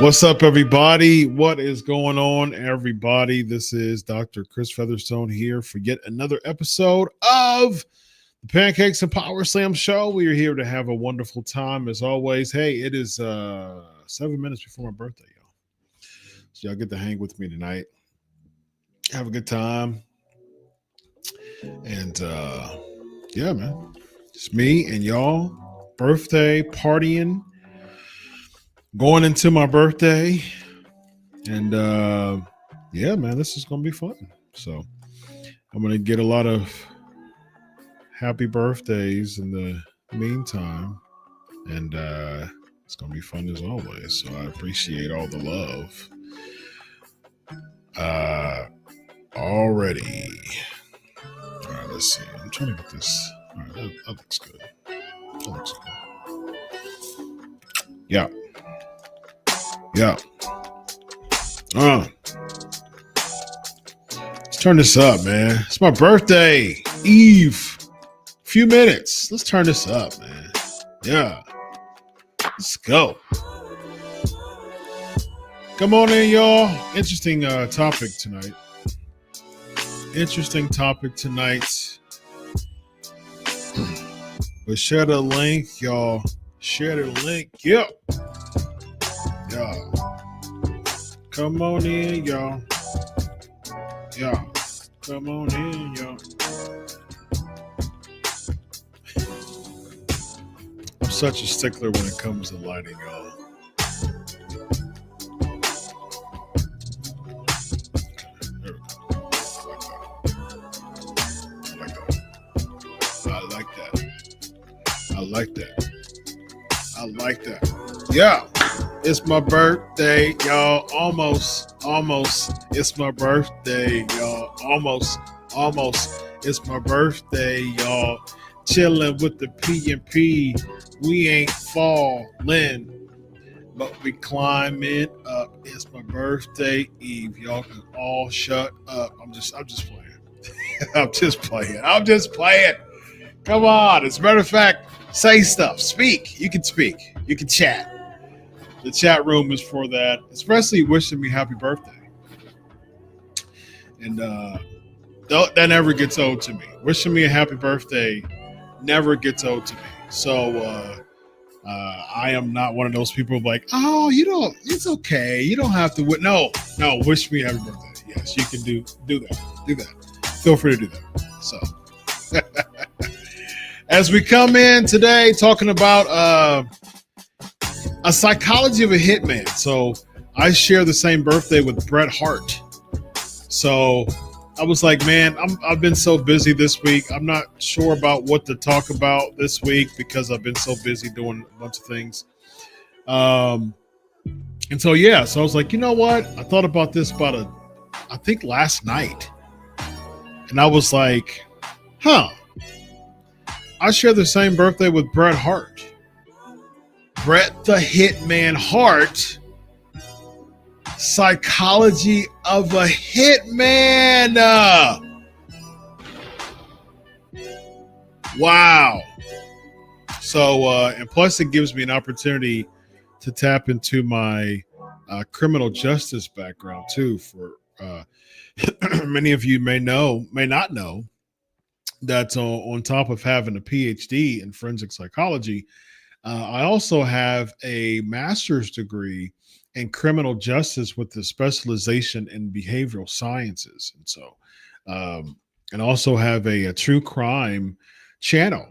What's up, everybody? What is going on, everybody? This is Dr. Chris Featherstone here for yet another episode of the Pancakes and Power Slam Show. We are here to have a wonderful time, as always. Hey, it is 7 minutes before my birthday, y'all. So y'all get to hang with me tonight. Have a good time. And yeah, man. It's me and y'all. Birthday partying. Going into my birthday, and yeah, man, this is gonna be fun. So I'm gonna get a lot of happy birthdays in the meantime, and it's gonna be fun as always. So I appreciate all the love already. All right, let's see. I'm trying to get this. All right, that looks good. That looks good. Yeah. Yeah. Let's turn this up, man. It's my birthday eve. Few minutes. Let's turn this up, man. Yeah. Let's go. Come on in, y'all. Interesting topic tonight. But share the link, y'all. Share the link. Yep. Y'all. Come on in, y'all. Y'all. Come on in, y'all. I'm such a stickler when it comes to lighting, y'all. There we go. I like that. I like that. I like that. Yeah. It's my birthday, y'all. Almost. It's my birthday, y'all. Almost. It's my birthday, y'all. Chilling with the P&P. We ain't falling, but we climbing up. It's my birthday eve. Y'all can all shut up. I'm just playing. I'm just playing. Come on. As a matter of fact, say stuff. Speak. You can speak. You can chat. The chat room is for that, especially wishing me happy birthday. And that never gets old to me. Wishing me a happy birthday never gets old to me. So I am not one of those people like, oh, you don't, it's okay. You don't have to. No, wish me happy birthday. Yes, you can do that. Feel free to do that. So as we come in today talking about a psychology of a hitman. So I share the same birthday with Bret Hart. So I was like, man, I've been so busy this week. I'm not sure about what to talk about this week because I've been so busy doing a bunch of things. And so I was like, you know what? I thought about this I think last night. And I was like, I share the same birthday with Bret Hart. Bret the Hitman Hart. Psychology of a Hitman. Wow. So, and plus it gives me an opportunity to tap into my criminal justice background too. For many of you may not know that on top of having a PhD in forensic psychology, I also have a master's degree in criminal justice with the specialization in behavioral sciences. And so, and also have a true crime channel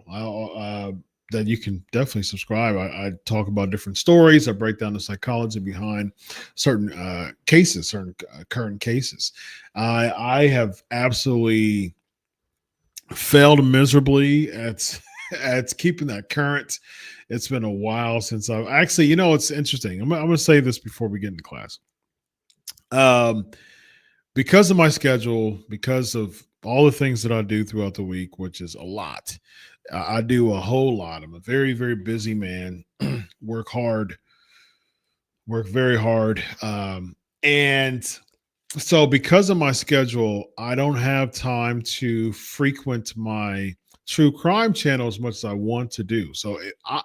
that you can definitely subscribe. I talk about different stories. I break down the psychology behind certain cases, certain current cases. I have absolutely failed miserably at keeping that current. It's been a while since I've actually, it's interesting. I'm going to say this before we get into class. Because of my schedule, because of all the things that I do throughout the week, which is a lot, I do a whole lot. I'm a very, very busy man, work very hard. And so because of my schedule, I don't have time to frequent my true crime channel as much as I want to do. So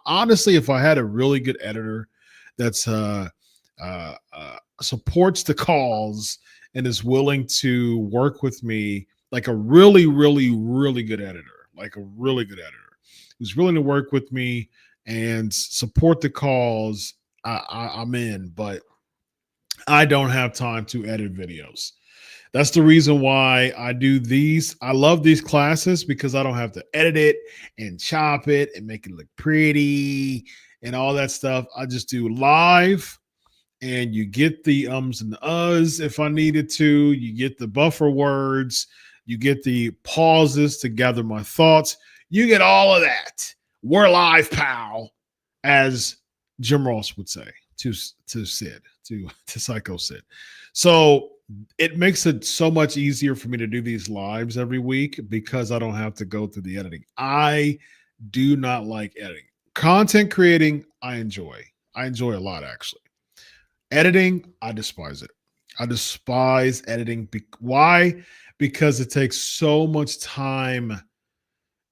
honestly, if I had a really good editor that's supports the cause and is willing to work with me, like a really, really, really good editor, who's willing to work with me and support the cause, I'm in. But I don't have time to edit videos. That's the reason why I do these. I love these classes because I don't have to edit it and chop it and make it look pretty and all that stuff. I just do live, and you get the ums and the uhs if I needed to. You get the buffer words. You get the pauses to gather my thoughts. You get all of that. We're live, pal, as Jim Ross would say to Sid, to Psycho Sid. So it makes it so much easier for me to do these lives every week because I don't have to go through the editing. I do not like editing. Content creating, I enjoy. I enjoy a lot, actually. Editing, I despise it. I despise editing. Why? Because it takes so much time.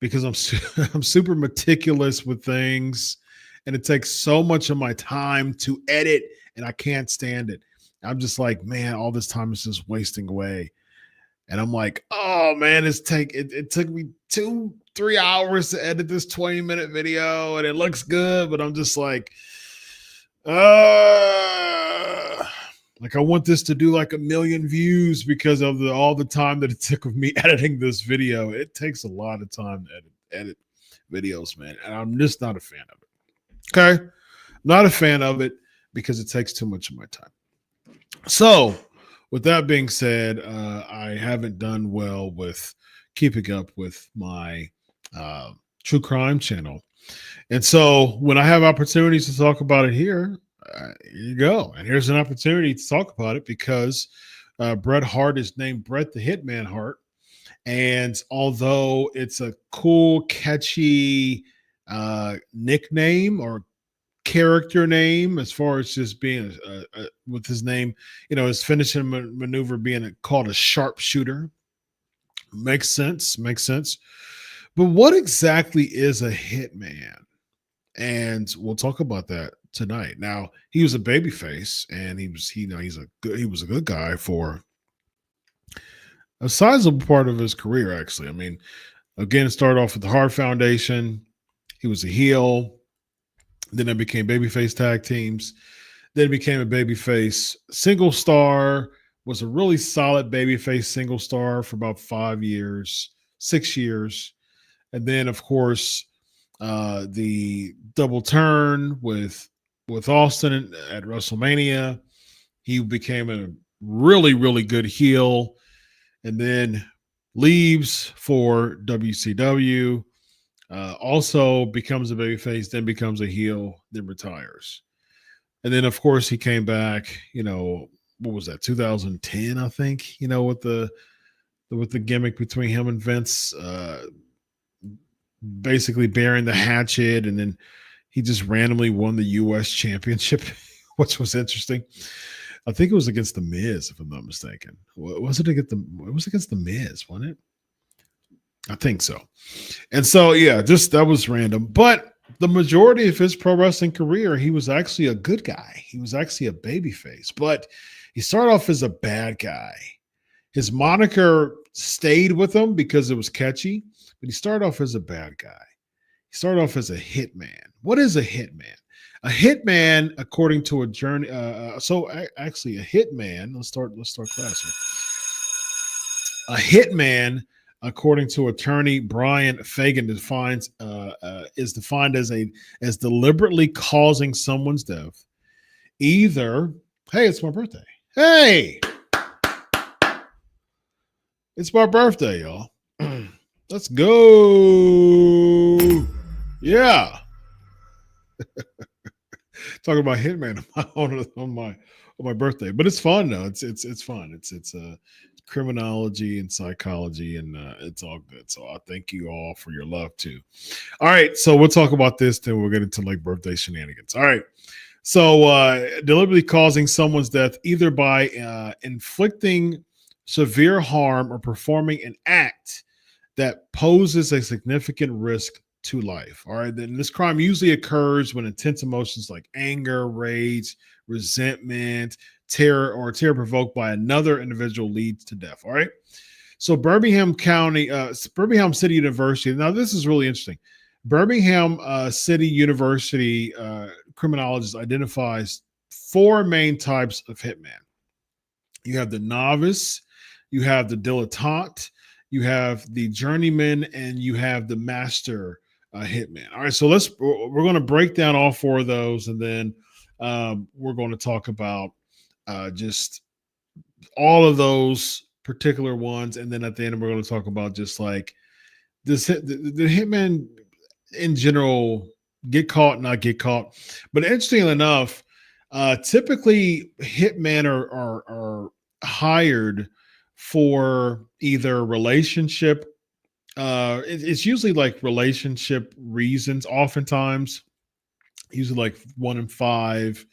Because I'm super meticulous with things, and it takes so much of my time to edit, and I can't stand it. I'm just like, man, all this time is just wasting away. And I'm like, oh man, it took me 3 hours to edit this 20-minute video and it looks good, but I'm just like I want this to do like 1 million views because of all the time that it took of me editing this video. It takes a lot of time to edit videos, man, and I'm just not a fan of it. Okay, not a fan of it because it takes too much of my time. So, with that being said, I haven't done well with keeping up with my true crime channel, and so when I have opportunities to talk about it here you go. And here's an opportunity to talk about it because Bret Hart is named Bret the Hitman Hart. And although it's a cool, catchy nickname or character name, as far as just being with his name, his finishing maneuver being called a sharpshooter, makes sense. But what exactly is a hitman? And we'll talk about that tonight. Now, he was a babyface, and he was a good guy for a sizable part of his career. Actually, I mean, again, it started off with the Hart Foundation. He was a heel. Then it became babyface tag teams. Then it became a babyface single star. Was a really solid babyface single star for about 5 years, 6 years, and then of course the double turn with Austin at WrestleMania. He became a really, really good heel and then leaves for WCW. Also becomes a babyface, then becomes a heel, then retires. And then, of course, he came back, what was that, 2010, I think, with the gimmick between him and Vince, basically bearing the hatchet, and then he just randomly won the U.S. championship, which was interesting. I think it was against the Miz, if I'm not mistaken. Was it against the Miz, wasn't it? I think so. And so, yeah, that was random. But the majority of his pro wrestling career, he was actually a good guy. He was actually a babyface, but he started off as a bad guy. His moniker stayed with him because it was catchy, but he started off as a bad guy. He started off as a hitman. What is a hitman? A hitman, according to a journey. Actually, a hitman. Let's start class. A hitman, according to attorney Brian Fagan, is defined as deliberately causing someone's death. Either, hey, it's my birthday. Hey, it's my birthday, y'all. Let's go. Yeah. Talking about Hitman on my birthday, but it's fun though. It's fun. It's criminology and psychology, and it's all good. So I thank you all for your love too. All right, so we'll talk about this, then we'll get into like birthday shenanigans. All right. So deliberately causing someone's death either by inflicting severe harm or performing an act that poses a significant risk to life. All right. Then this crime usually occurs when intense emotions like anger, rage, resentment, terror provoked by another individual leads to death. All right. So Birmingham City University. Now, this is really interesting. Birmingham City University criminologist identifies 4 main types of hitman. You have the novice, you have the dilettante, you have the journeyman, and you have the master hitman. All right, so we're going to break down all 4 of those, and then we're going to talk about just all of those particular ones, and then at the end we're going to talk about just like this the hitman in general, get caught, not get caught. But interestingly enough, typically hitmen are hired for either relationship. It's usually like relationship reasons. Oftentimes, usually like 1 in 5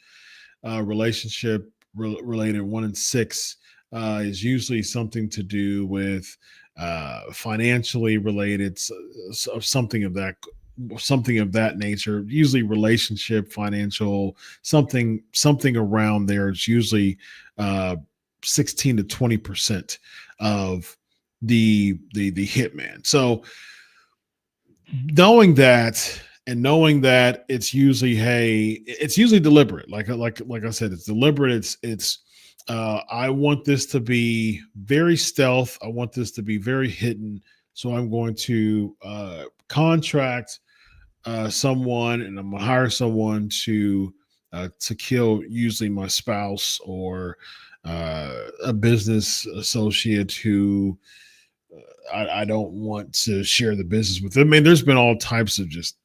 relationship related. 1 in 6 is usually something to do with financially related, something of that nature. Usually relationship, financial, something around there. It's usually 16 to 20% of the hitman. So knowing that, and knowing that it's usually, hey, it's usually deliberate. Like I said, it's deliberate. It's I want this to be very stealth. I want this to be very hidden. So I'm going to contract someone, and I'm gonna hire someone to kill, usually my spouse or a business associate who I don't want to share the business with. I mean, there's been all types of just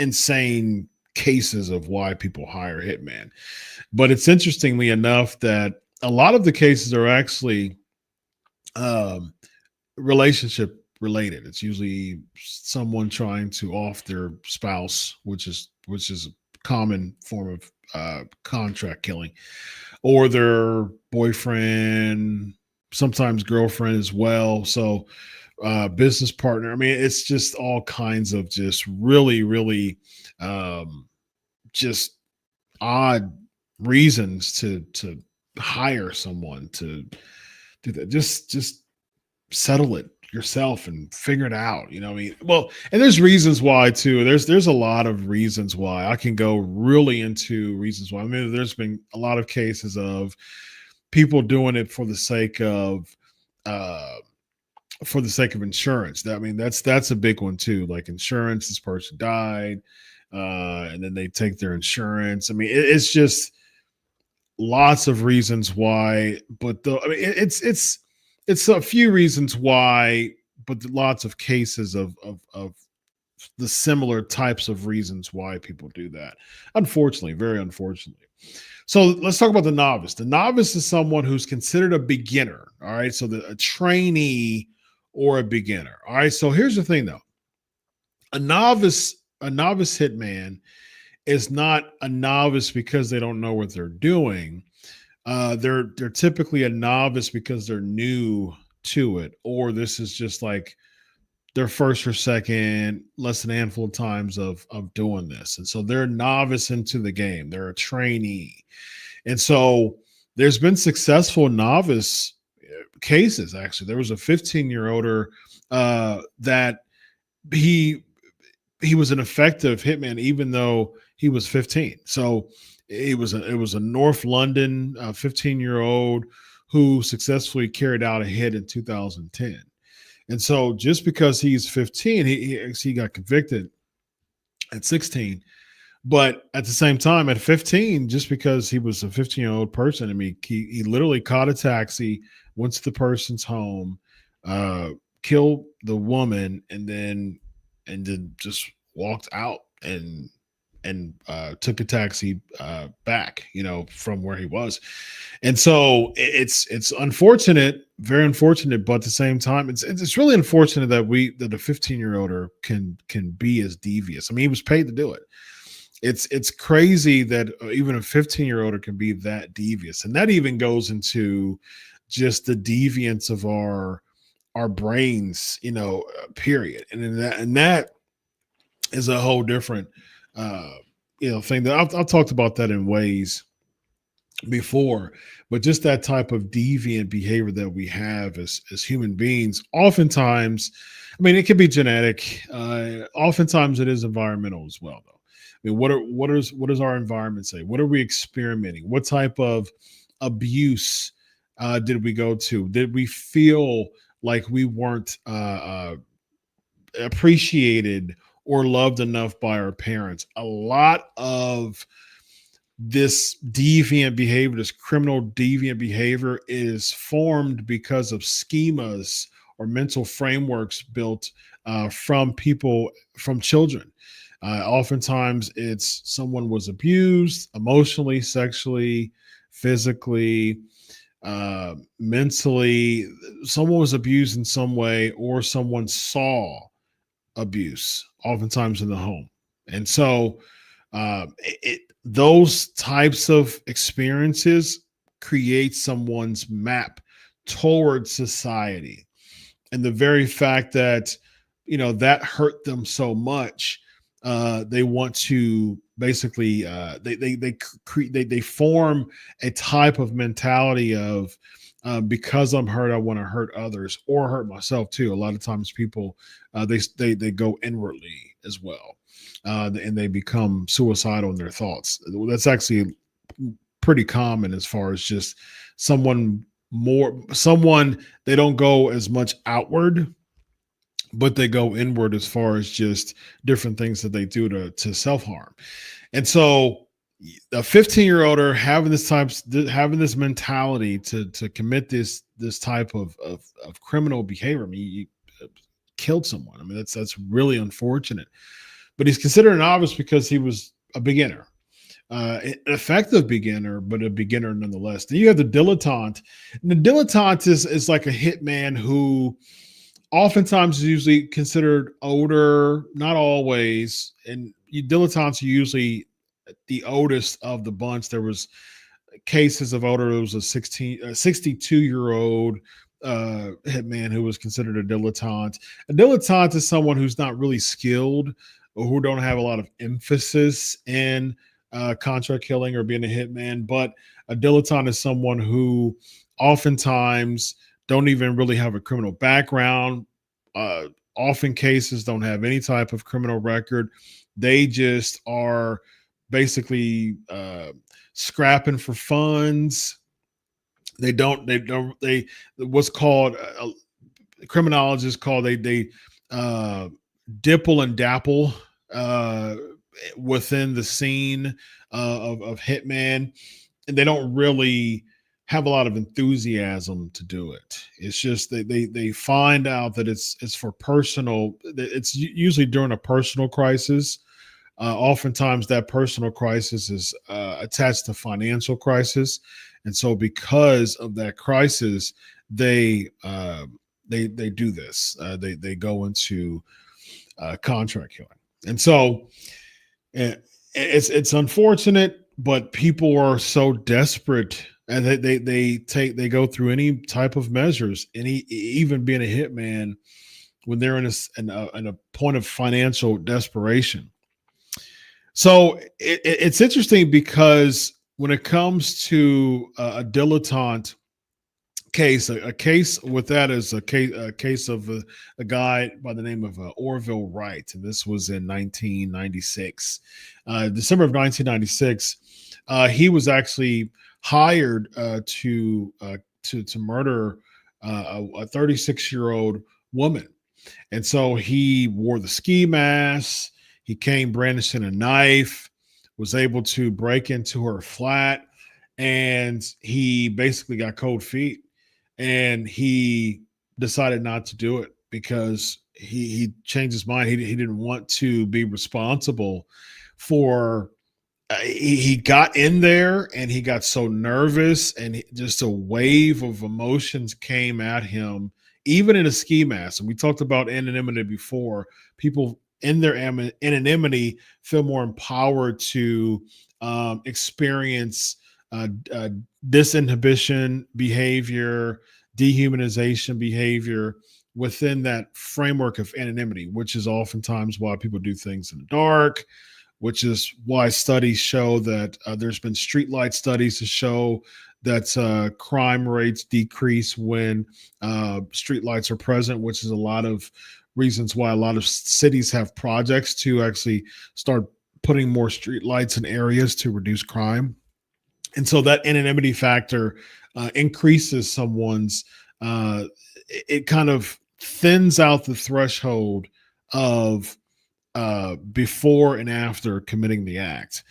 insane cases of why people hire hitman. But it's interestingly enough that a lot of the cases are actually um, relationship related. It's usually someone trying to off their spouse, which is a common form of contract killing, or their boyfriend, sometimes girlfriend as well. So business partner. I mean, it's just all kinds of just really, really um, just odd reasons to hire someone to do that. Just settle it yourself and figure it out. You know, what I mean, well, and there's reasons why too. There's a lot of reasons why. I can go really into reasons why. I mean, there's been a lot of cases of people doing it uh for the sake of insurance. I mean, that's a big one too. Like insurance, this person died, and then they take their insurance. I mean, it's just lots of reasons why. But I mean, it's a few reasons why, but lots of cases of the similar types of reasons why people do that. Unfortunately, very unfortunately. So let's talk about the novice. The novice is someone who's considered a beginner. All right. So a trainee or a beginner. All right. So here's the thing though. A novice hitman is not a novice because they don't know what they're doing. They're typically a novice because they're new to it, or this is just like their first or second, less than a handful of times of doing this, and so they're a novice into the game. They're a trainee, and so there's been successful novice cases. Actually, there was a 15-year-older that he he was an effective hitman even though he was 15. So it was a North London 15-year-old who successfully carried out a hit in 2010. And so just because he's 15, he got convicted at 16. But at the same time, at 15, just because he was a 15-year-old person, I mean, he literally caught a taxi, went to the person's home, uh, killed the woman, and then just walked out and took a taxi back, from where he was. And so it's unfortunate, very unfortunate, but at the same time, it's really unfortunate that a 15-year-old can be as devious. I mean, he was paid to do it. It's crazy that even a 15-year-old can be that devious, and that even goes into just the deviance of our brains, period. And that is a whole different uh thing that I've talked about that in ways before. But just that type of deviant behavior that we have as human beings, oftentimes, I mean, it can be genetic, oftentimes it is environmental as well, though. I mean, what does our environment say? What are we experimenting? What type of abuse did we go to? Did we feel like we weren't appreciated or loved enough by our parents? A lot of this deviant behavior, this criminal deviant behavior, is formed because of schemas or mental frameworks built from children. Oftentimes, it's someone was abused emotionally, sexually, physically, mentally. Someone was abused in some way, or someone saw abuse, oftentimes in the home. And so those types of experiences create someone's map towards society. And the very fact that, that hurt them so much, they want to basically, they form a type of mentality of because I'm hurt, I want to hurt others or hurt myself too. A lot of times people they go inwardly as well, and they become suicidal in their thoughts. That's actually pretty common as far as just someone they don't go as much outward, but they go inward as far as just different things that they do to self harm. And so a 15-year-old having this mentality to commit this type of criminal behavior. I mean, you killed someone. I mean, that's really unfortunate. But he's considered a novice because he was a beginner, an effective beginner, but a beginner nonetheless. Then you have the dilettante, and the dilettante is like a hitman who oftentimes is usually considered older, not always, and dilettantes are usually the oldest of the bunch. There was cases of older. It was a 62-year-old hitman who was considered a dilettante. A dilettante is someone who's not really skilled or who don't have a lot of emphasis in contract killing or being a hitman. But a dilettante is someone who oftentimes don't even really have a criminal background. Often cases don't have any type of criminal record. They just are basically scrapping for funds. They what's called criminologists call they dipple and dapple within the scene of hitman, and they don't really have a lot of enthusiasm to do it. It's just they find out that it's for personal. It's usually during a personal crisis. Oftentimes, that personal crisis is attached to financial crisis, and so because of that crisis, they do this. They go into contract killing, and so it's unfortunate, but people are so desperate, and they go through any type of measures, even being a hitman when they're in a point of financial desperation. So it's interesting because when it comes to a dilettante case, a case with that is a case of a guy by the name of Orville Wright, and this was in 1996, December of 1996. He was actually hired to murder a 36-year-old woman, and so he wore the ski mask. He came brandishing a knife, was able to break into her flat, and he basically got cold feet. And he decided not to do it because he changed his mind. He didn't want to be responsible for. He got in there and he got so nervous, and just a wave of emotions came at him, even in a ski mask. And we talked about anonymity before. People in their anonymity feel more empowered to experience disinhibition behavior, dehumanization behavior within that framework of anonymity, which is oftentimes why people do things in the dark, which is why studies show that there's been streetlight studies to show that crime rates decrease when streetlights are present, which is a lot of reasons why a lot of cities have projects to actually start putting more streetlights in areas to reduce crime. And so that anonymity factor increases someone's, it kind of thins out the threshold of before and after committing the act.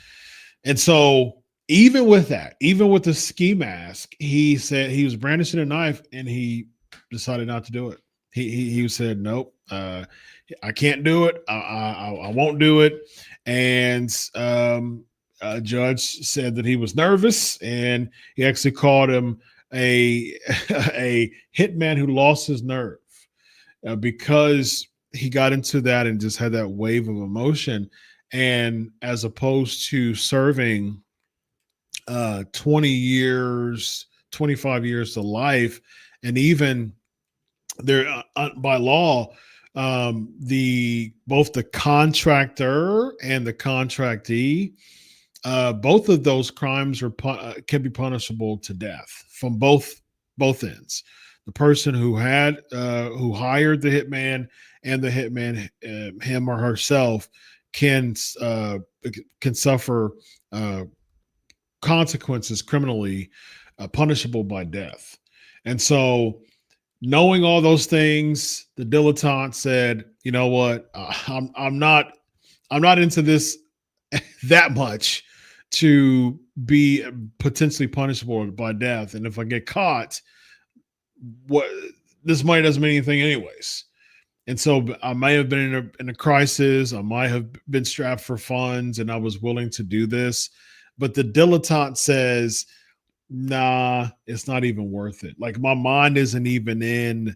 And so even with that, even with the ski mask, he said he was brandishing a knife and he decided not to do it. He said, nope, I can't do it. I won't do it. And a judge said that he was nervous, and he actually called him a a hitman who lost his nerve because he got into that and just had that wave of emotion. And as opposed to serving 20 years, 25 years to life, and even there by law, the both the contractor and the contractee, both of those crimes are can be punishable to death from both both ends. The person who hired the hitman and the hitman, him or herself, can uh, can suffer uh, consequences criminally, punishable by death. And so, knowing all those things, the dilettante said, "You know what? I'm not into this that much to be potentially punishable by death. And if I get caught, what this money doesn't mean anything anyways." And so I may have been in a crisis. I might have been strapped for funds, and I was willing to do this. But the dilettante says, "Nah, it's not even worth it. Like my mind isn't even in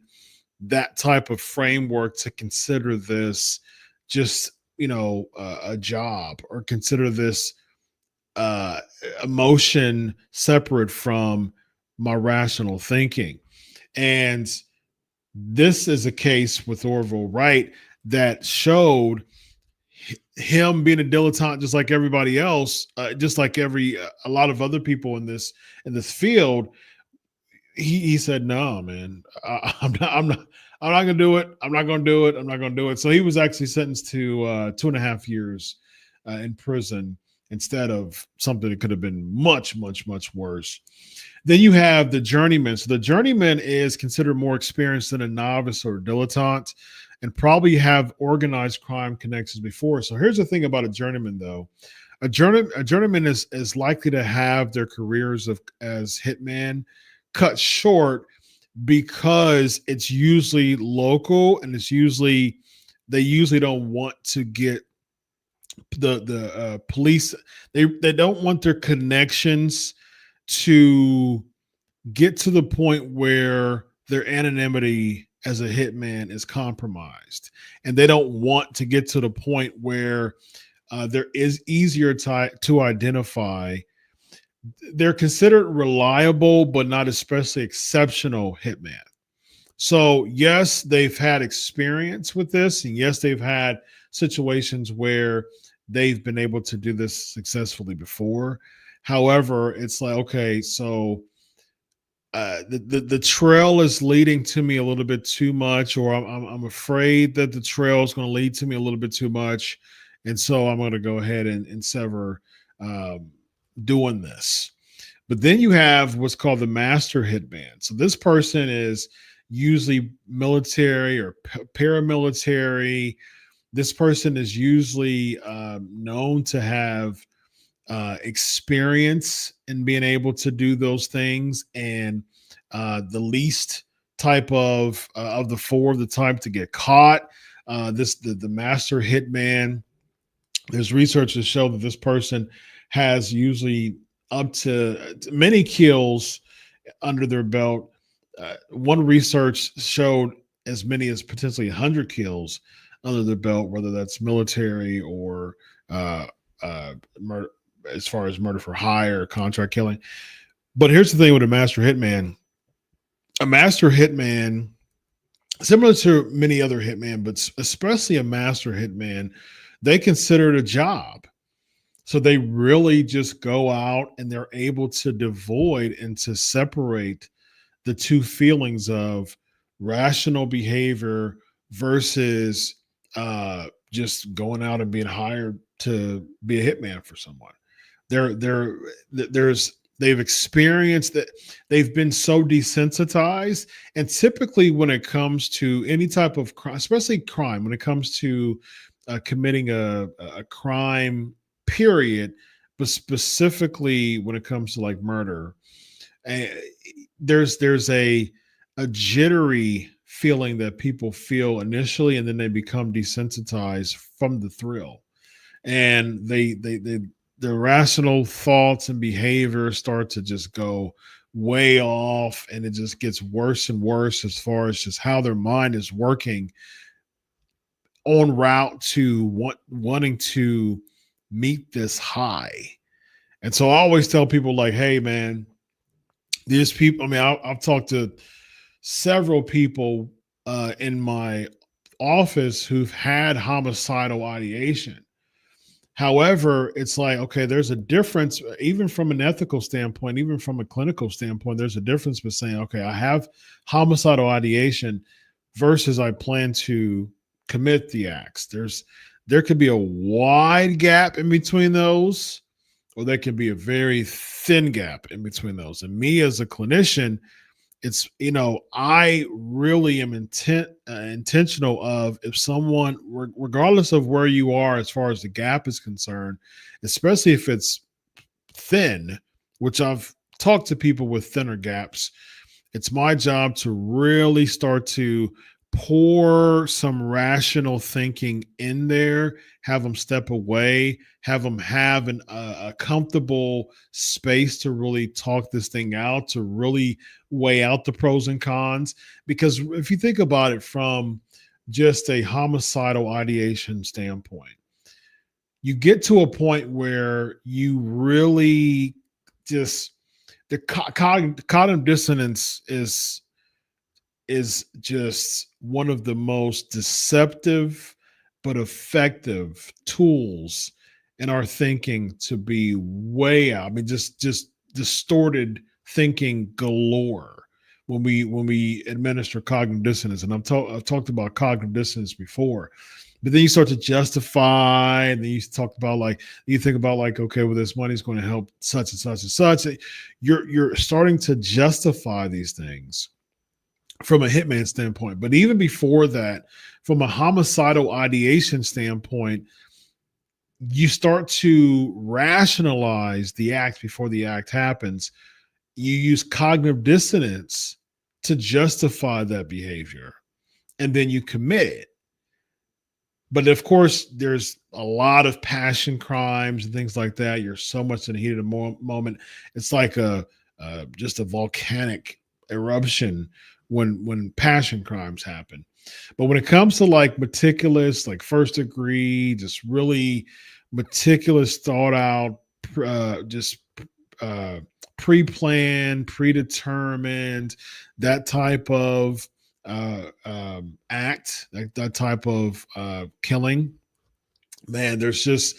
that type of framework to consider this just a job, or consider this uh, emotion separate from my rational thinking." And this is a case with Orville Wright that showed him being a dilettante, just like everybody else, just like a lot of other people in this field. He said, "No, man, I'm not gonna do it. I'm not gonna do it. I'm not gonna do it." So he was actually sentenced to 2.5 years in prison, instead of something that could have been much, much, much worse. Then you have the journeyman. So the journeyman is considered more experienced than a novice or a dilettante, and probably have organized crime connections before. So here's the thing about a journeyman, though. A journeyman is likely to have their careers as hitman cut short, because it's usually local, and they usually don't want to get the police. They don't want their connections to get to the point where their anonymity as a hitman is compromised, and they don't want to get to the point where there is easier to identify. They're considered reliable, but not especially exceptional hitman. So, yes, they've had experience with this, and yes, they've had situations where they've been able to do this successfully before. However, it's like, okay, so the trail is leading to me a little bit too much, or I'm afraid that the trail is going to lead to me a little bit too much, and so I'm going to go ahead and sever um, doing this. But then you have what's called the master hitman. So this person is usually military or paramilitary. This person is usually known to have experience in being able to do those things, and the least type of the four, the type to get caught. The master hitman. There's research to show that this person has usually up to many kills under their belt. One research showed as many as potentially 100 kills under their belt, whether that's military or uh, murder, as far as murder for hire or contract killing. But here's the thing with a master hitman. A master hitman, similar to many other hitmen, but especially a master hitman, they consider it a job. So they really just go out, and they're able to devoid and to separate the two feelings of rational behavior versus just going out and being hired to be a hitman for someone. They've experienced that. They've been so desensitized, and typically when it comes to any type of crime, especially crime, when it comes to committing a crime, period, but specifically when it comes to like murder, uh, there's a jittery feeling that people feel initially, and then they become desensitized from the thrill, and they their rational thoughts and behavior start to just go way off, and it just gets worse and worse as far as just how their mind is working on route to wanting to meet this high. And so I always tell people, like, hey man, these people, I mean, I've talked to several people in my office who've had homicidal ideation. However, it's like, okay, there's a difference, even from an ethical standpoint, even from a clinical standpoint, there's a difference between saying, okay, I have homicidal ideation versus I plan to commit the acts. There could be a wide gap in between those, or there can be a very thin gap in between those. And me as a clinician, it's, I really am intentional of, if someone, regardless of where you are as far as the gap is concerned, especially if it's thin, which I've talked to people with thinner gaps, it's my job to really start to pour some rational thinking in there, have them step away, have them have a comfortable space to really talk this thing out, to really weigh out the pros and cons. Because if you think about it from just a homicidal ideation standpoint, you get to a point where you really just, the cognitive dissonance is just one of the most deceptive but effective tools in our thinking to be way out. I mean, just distorted thinking galore when we administer cognitive dissonance. And I've talked about cognitive dissonance before. But then you start to justify, and then you talk about, like, you think about, like, okay, well, this money is going to help such and such and such. You're starting to justify these things from a hitman standpoint. But even before that, from a homicidal ideation standpoint, you start to rationalize the act before the act happens. You use cognitive dissonance to justify that behavior, and then you commit it. But of course, there's a lot of passion crimes and things like that. You're so much in the heat of the moment. It's like just a volcanic eruption when passion crimes happen. But when it comes to, like, meticulous, like first degree, just really meticulous, thought out, just pre-planned, predetermined, that type of act, like that type of killing, man, there's just,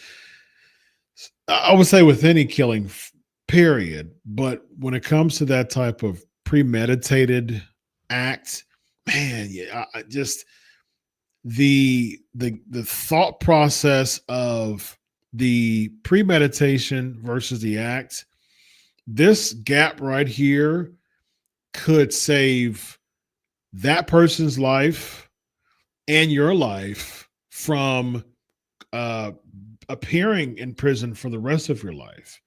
I would say with any killing, period. But when it comes to that type of premeditated act, man, yeah, just the thought process of the premeditation versus the act, this gap right here could save that person's life and your life from appearing in prison for the rest of your life,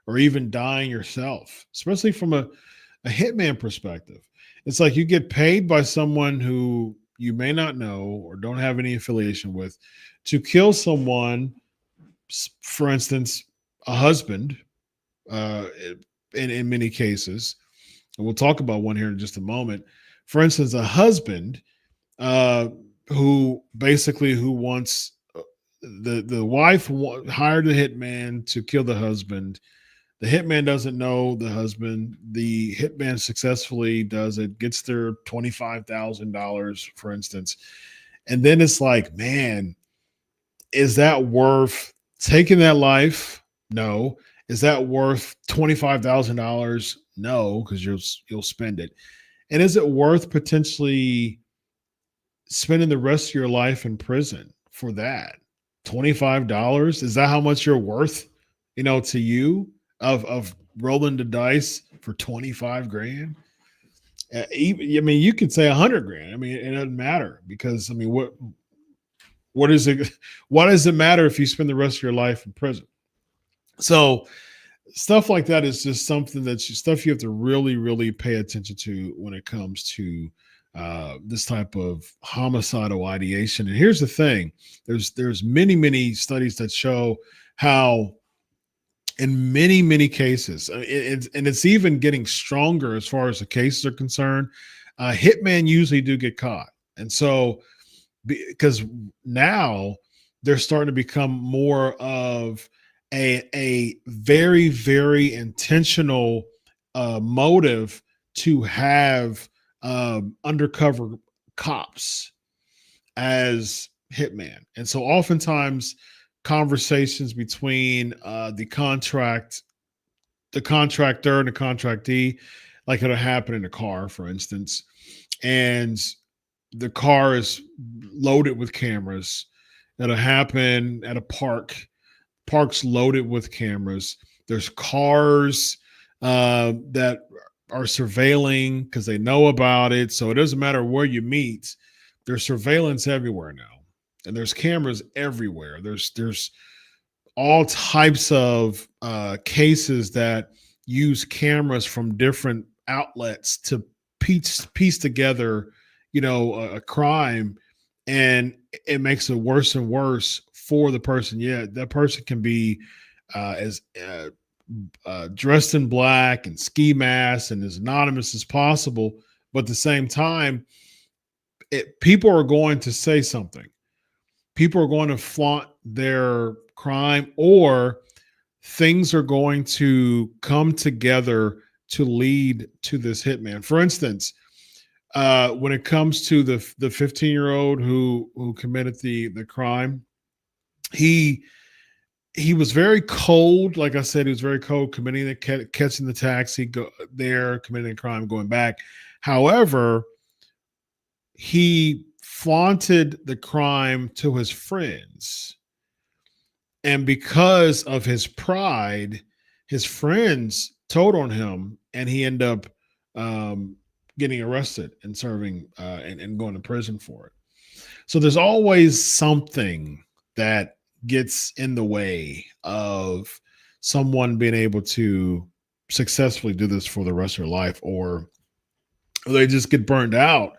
or even dying yourself, especially from a hitman perspective. It's like you get paid by someone who you may not know or don't have any affiliation with to kill someone, for instance, a husband, uh, in many cases. And we'll talk about one here in just a moment. For instance, a husband who wants the wife hired a hitman to kill the husband. The hitman doesn't know the husband. The hitman successfully does it, gets their $25,000, for instance. And then it's like, man, is that worth taking that life? No. Is that worth $25,000? No, because you'll spend it. And is it worth potentially spending the rest of your life in prison for that? $25? Is that how much you're worth, to you, of rolling the dice for 25 grand? Even, I mean, you could say 100 grand. I mean, it doesn't matter, because, I mean, what is it? Why does it matter if you spend the rest of your life in prison? So stuff like that is just something stuff you have to really, really pay attention to when it comes to this type of homicidal ideation. And here's the thing: there's many, many studies that show how, in many, many cases, and it's even getting stronger as far as the cases are concerned, hitmen usually do get caught. And so, because now they're starting to become more of a very, very intentional motive to have undercover cops as hitman. And so oftentimes conversations between the contractor and the contractee, like it'll happen in a car, for instance, and the car is loaded with cameras. It'll happen at a park's loaded with cameras. There's cars that are surveilling because they know about it. So it doesn't matter where you meet. There's surveillance everywhere now, and there's cameras everywhere. There's all types of cases that use cameras from different outlets to piece together, a crime, and it makes it worse and worse for the person. Yeah, that person can be as dressed in black and ski mask and as anonymous as possible, but at the same time, people are going to say something. People are going to flaunt their crime, or things are going to come together to lead to this hitman. For instance, when it comes to the 15-year-old who committed the crime, he was very cold. Like I said, he was very cold, catching the taxi, go there, committing a crime, going back. However, he flaunted the crime to his friends. And because of his pride, his friends told on him, and he ended up getting arrested and serving and going to prison for it. So there's always something that gets in the way of someone being able to successfully do this for the rest of their life, or they just get burned out,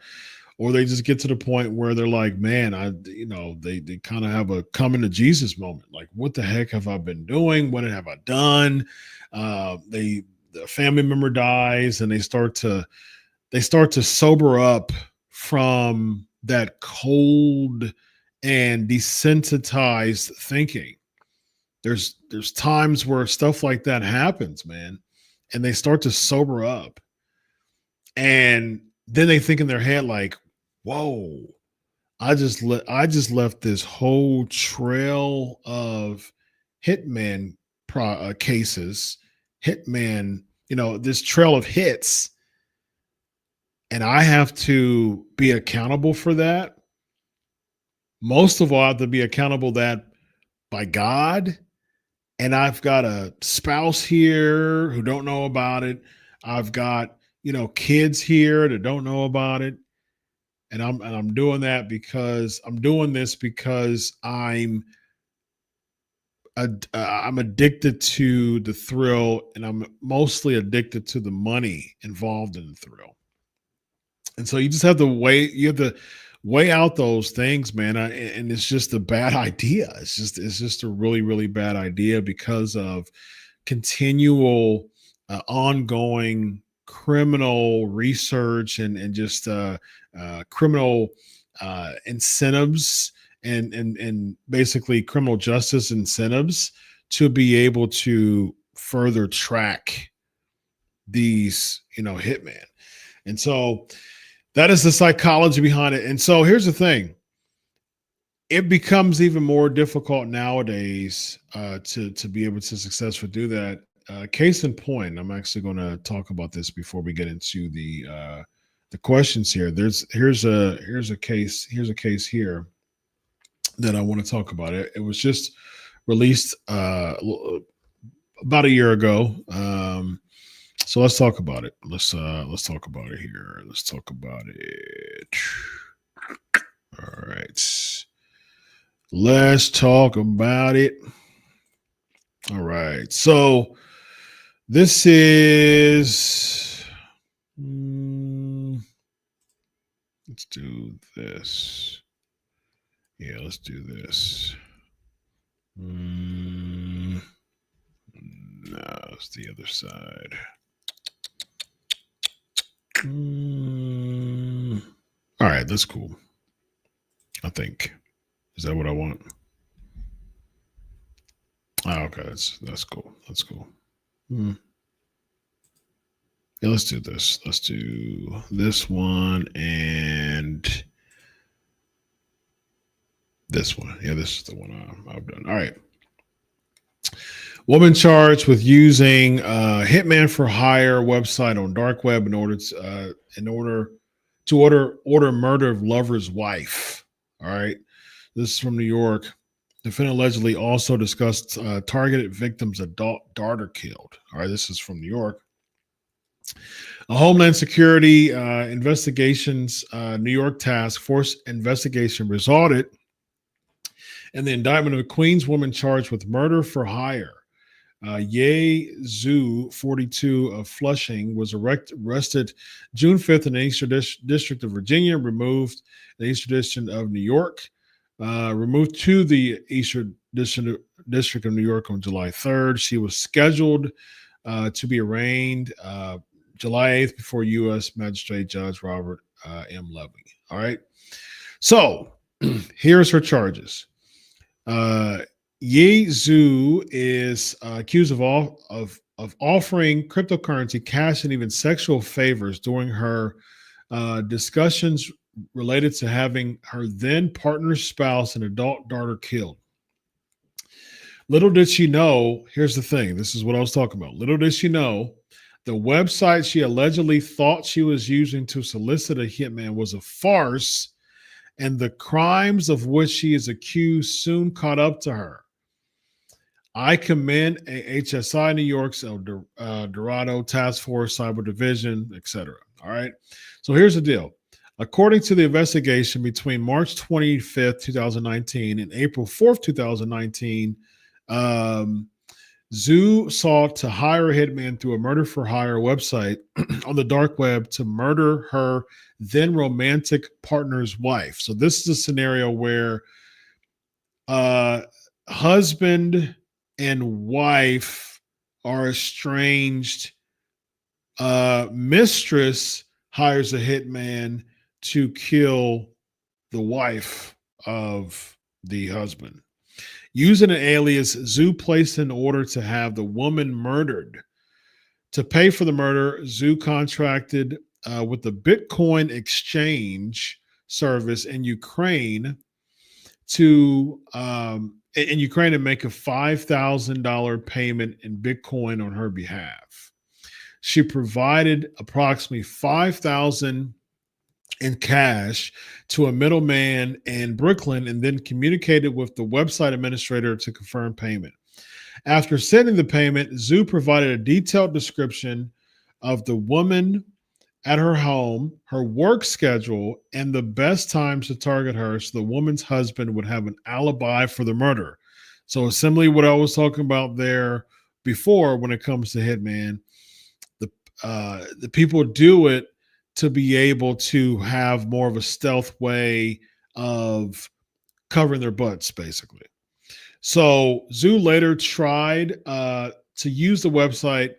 or they just get to the point where they're like, man, they kind of have a coming to Jesus moment. Like, what the heck have I been doing? What have I done? The family member dies, and they start to sober up from that cold and desensitized thinking. There's times where stuff like that happens, man, and they start to sober up, and then they think in their head like, whoa, I just left this whole trail of hitman cases, hitman, this trail of hits, and I have to be accountable for that. Most of all, I have to be accountable that by God, and I've got a spouse here who don't know about it. I've got, kids here that don't know about it. And I'm doing that because I'm doing this because I'm addicted to the thrill, and I'm mostly addicted to the money involved in the thrill. And so you just have to weigh out those things, man. And it's just a bad idea. It's just a really, really bad idea because of continual, ongoing criminal research and just criminal incentives and basically criminal justice incentives to be able to further track these, hitmen. And so that is the psychology behind it. And so here's the thing. It becomes even more difficult nowadays to be able to successfully do that. Case in point, I'm actually going to talk about this before we get into the questions here. Here's a case here that I want to talk about. It was just released about a year ago. So let's talk about it. Let's talk about it here. Let's talk about it. All right. Let's talk about it. All right. So this is let's do this. Yeah, let's do this. No, it's the other side. All right, that's cool. I think. Is that what I want? Oh, okay, that's cool. That's cool. Yeah, let's do this. Let's do this one, and This one. Yeah, this is the one I've done. All right. Woman charged with using Hitman for hire website on dark web in order to order murder of lover's wife. All right. This is from New York. Defendant allegedly also discussed targeted victim's adult daughter killed. All right. This is from New York. A Homeland Security investigations New York task force investigation resulted in the indictment of a Queens woman charged with murder for hire. Ye Zhu, 42 of Flushing, was arrested June 5th in the Eastern District of Virginia, removed the Eastern District of New York, removed to the Eastern District of New York on July 3rd. She was scheduled to be arraigned July 8th before U.S. Magistrate Judge Robert M. Levy. All right. So here's her charges. Ye Zhu is accused of offering cryptocurrency, cash, and even sexual favors during her discussions related to having her then partner's spouse and adult daughter killed. Little did she know, here's the thing, this is what I was talking about. Little did she know, the website she allegedly thought she was using to solicit a hitman was a farce, and the crimes of which she is accused soon caught up to her. I commend HSI New York's El Dorado Task Force, Cyber Division, etc. All right. So here's the deal. According to the investigation, between March 25th, 2019 and April 4th, 2019, Zhu sought to hire a hitman through a murder for hire website on the dark web to murder her then romantic partner's wife. So this is a scenario where husband and wife are estranged. Mistress hires a hitman to kill the wife of the husband. Using an alias, Zhu placed an order to have the woman murdered. To pay for the murder, Zhu contracted with the Bitcoin exchange service in Ukraine to make a $5,000 payment in Bitcoin on her behalf. She provided approximately $5,000 in cash to a middleman in Brooklyn and then communicated with the website administrator to confirm payment. After sending the payment, Zhu provided a detailed description of the woman at her home, her work schedule, and the best times to target her so the woman's husband would have an alibi for the murder. So similarly what I was talking about there before when it comes to Hitman, the people do it to be able to have more of a stealth way of covering their butts, basically. So Zhu later tried to use the website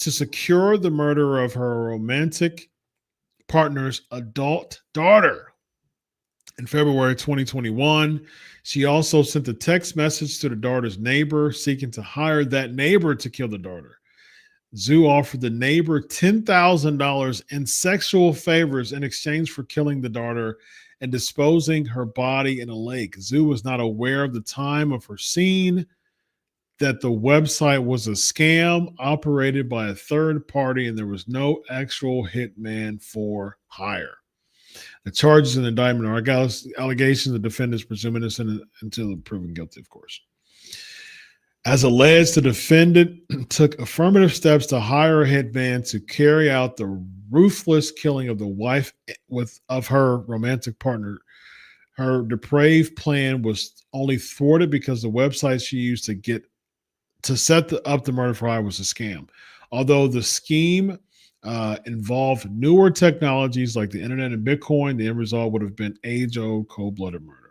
to secure the murder of her romantic partner's adult daughter. In February 2021, she also sent a text message to the daughter's neighbor seeking to hire that neighbor to kill the daughter. Zhu offered the neighbor $10,000 in sexual favors in exchange for killing the daughter and disposing her body in a lake. Zhu was not aware of the time of her scene, that the website was a scam operated by a third party, and there was no actual hitman for hire. The charges in the indictment are allegations the defendants presume innocent until proven guilty, of course. As alleged, the defendant took affirmative steps to hire a hitman to carry out the ruthless killing of the wife of her romantic partner. Her depraved plan was only thwarted because the website she used to set up the murder for hire was a scam. Although the scheme involved newer technologies like the internet and Bitcoin, the end result would have been age-old cold-blooded murder.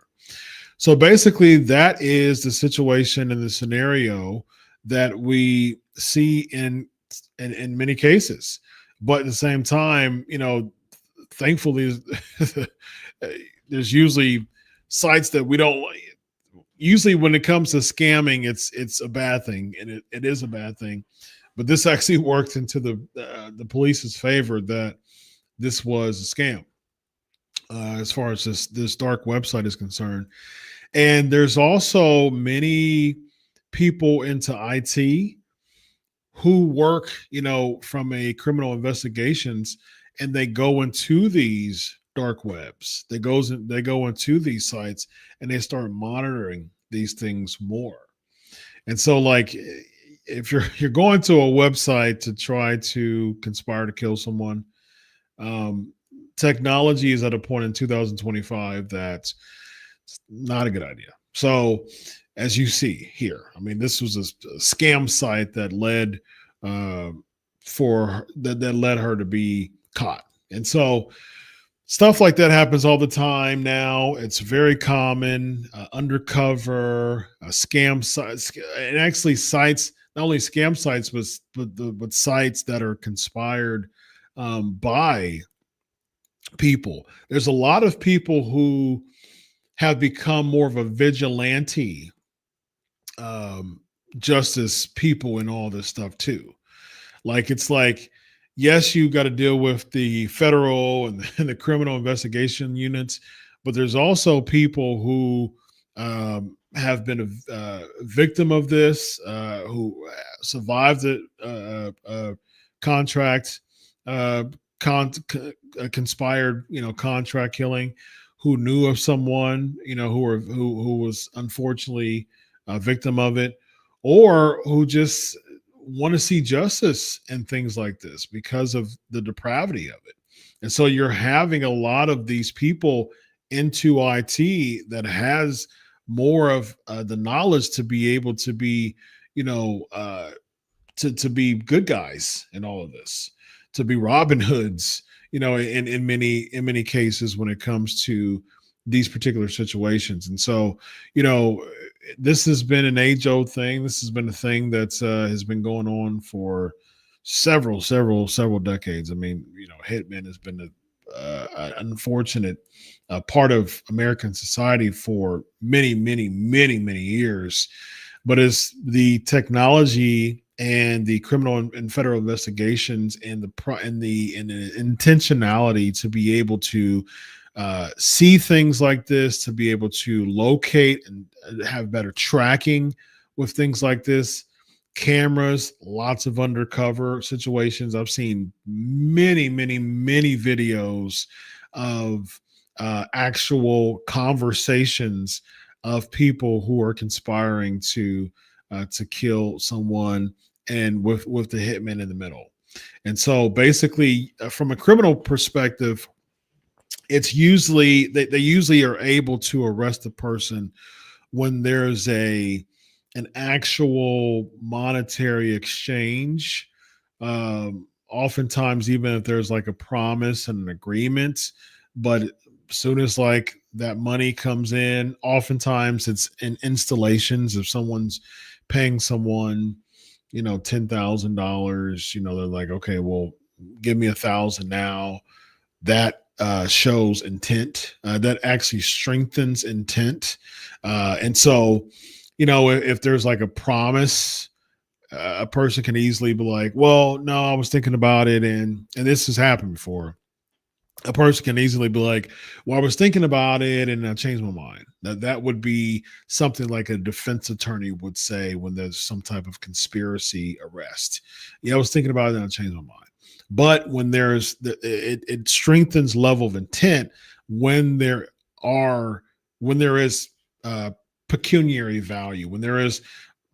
So basically, that is the situation and the scenario that we see in many cases. But at the same time, thankfully, there's usually sites that we don't like. Usually when it comes to scamming, it's a bad thing, and it is a bad thing. But this actually worked into the police's favor that this was a scam as far as this dark website is concerned. And there's also many people into IT who work, from a criminal investigations, and they go into these dark webs. They go into these sites and they start monitoring these things more. And so, like, if you're going to a website to try to conspire to kill someone, um, technology is at a point in 2025 that's not a good idea. So, as you see here, I mean, this was a scam site that led uh, that led her to be caught, and so stuff like that happens all the time now. It's very common. Undercover scam sites, and actually sites, not only scam sites, but sites that are conspired by people. There's a lot of people who have become more of a vigilante um, justice people and all this stuff too. Like, it's like, yes, you got to deal with the federal and the criminal investigation units, but there's also people who have been a victim of this, who survived the contract, uh, conspired, contract killing, who knew of someone, who was unfortunately a victim of it, or who just want to see justice and things like this because of the depravity of it. And so you're having a lot of these people into IT that has more of the knowledge to be able to be, you know, to be good guys in all of this, to be Robin Hoods, in many cases when it comes to these particular situations. And so, this has been an age-old thing. This has been a thing that has been going on for several decades. I mean, Hitman has been an unfortunate part of American society for many years. But as the technology and the criminal and federal investigations and the intentionality to be able to see things like this, to be able to locate and have better tracking with things like this, cameras, lots of undercover situations. I've seen many videos of actual conversations of people who are conspiring to kill someone, and with the hitman in the middle. And so basically, from a criminal perspective, it's usually they usually are able to arrest the person when there's an actual monetary exchange. Oftentimes, even if there's like a promise and an agreement, but as soon as like that money comes in, oftentimes it's in installations. If someone's paying someone, $10,000, they're like, okay, well, give me 1,000 now. That shows intent. That actually strengthens intent. And so, if there's like a promise, a person can easily be like, well, no, I was thinking about it. And this has happened before. A person can easily be like, well, I was thinking about it and I changed my mind. That would be something like a defense attorney would say when there's some type of conspiracy arrest. Yeah, I was thinking about it and I changed my mind. But when it strengthens level of intent when when there is pecuniary value, when there is